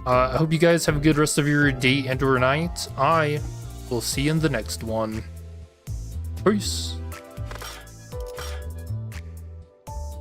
I hope you guys have a good rest of your day and or night. I will see you in the next one. Peace.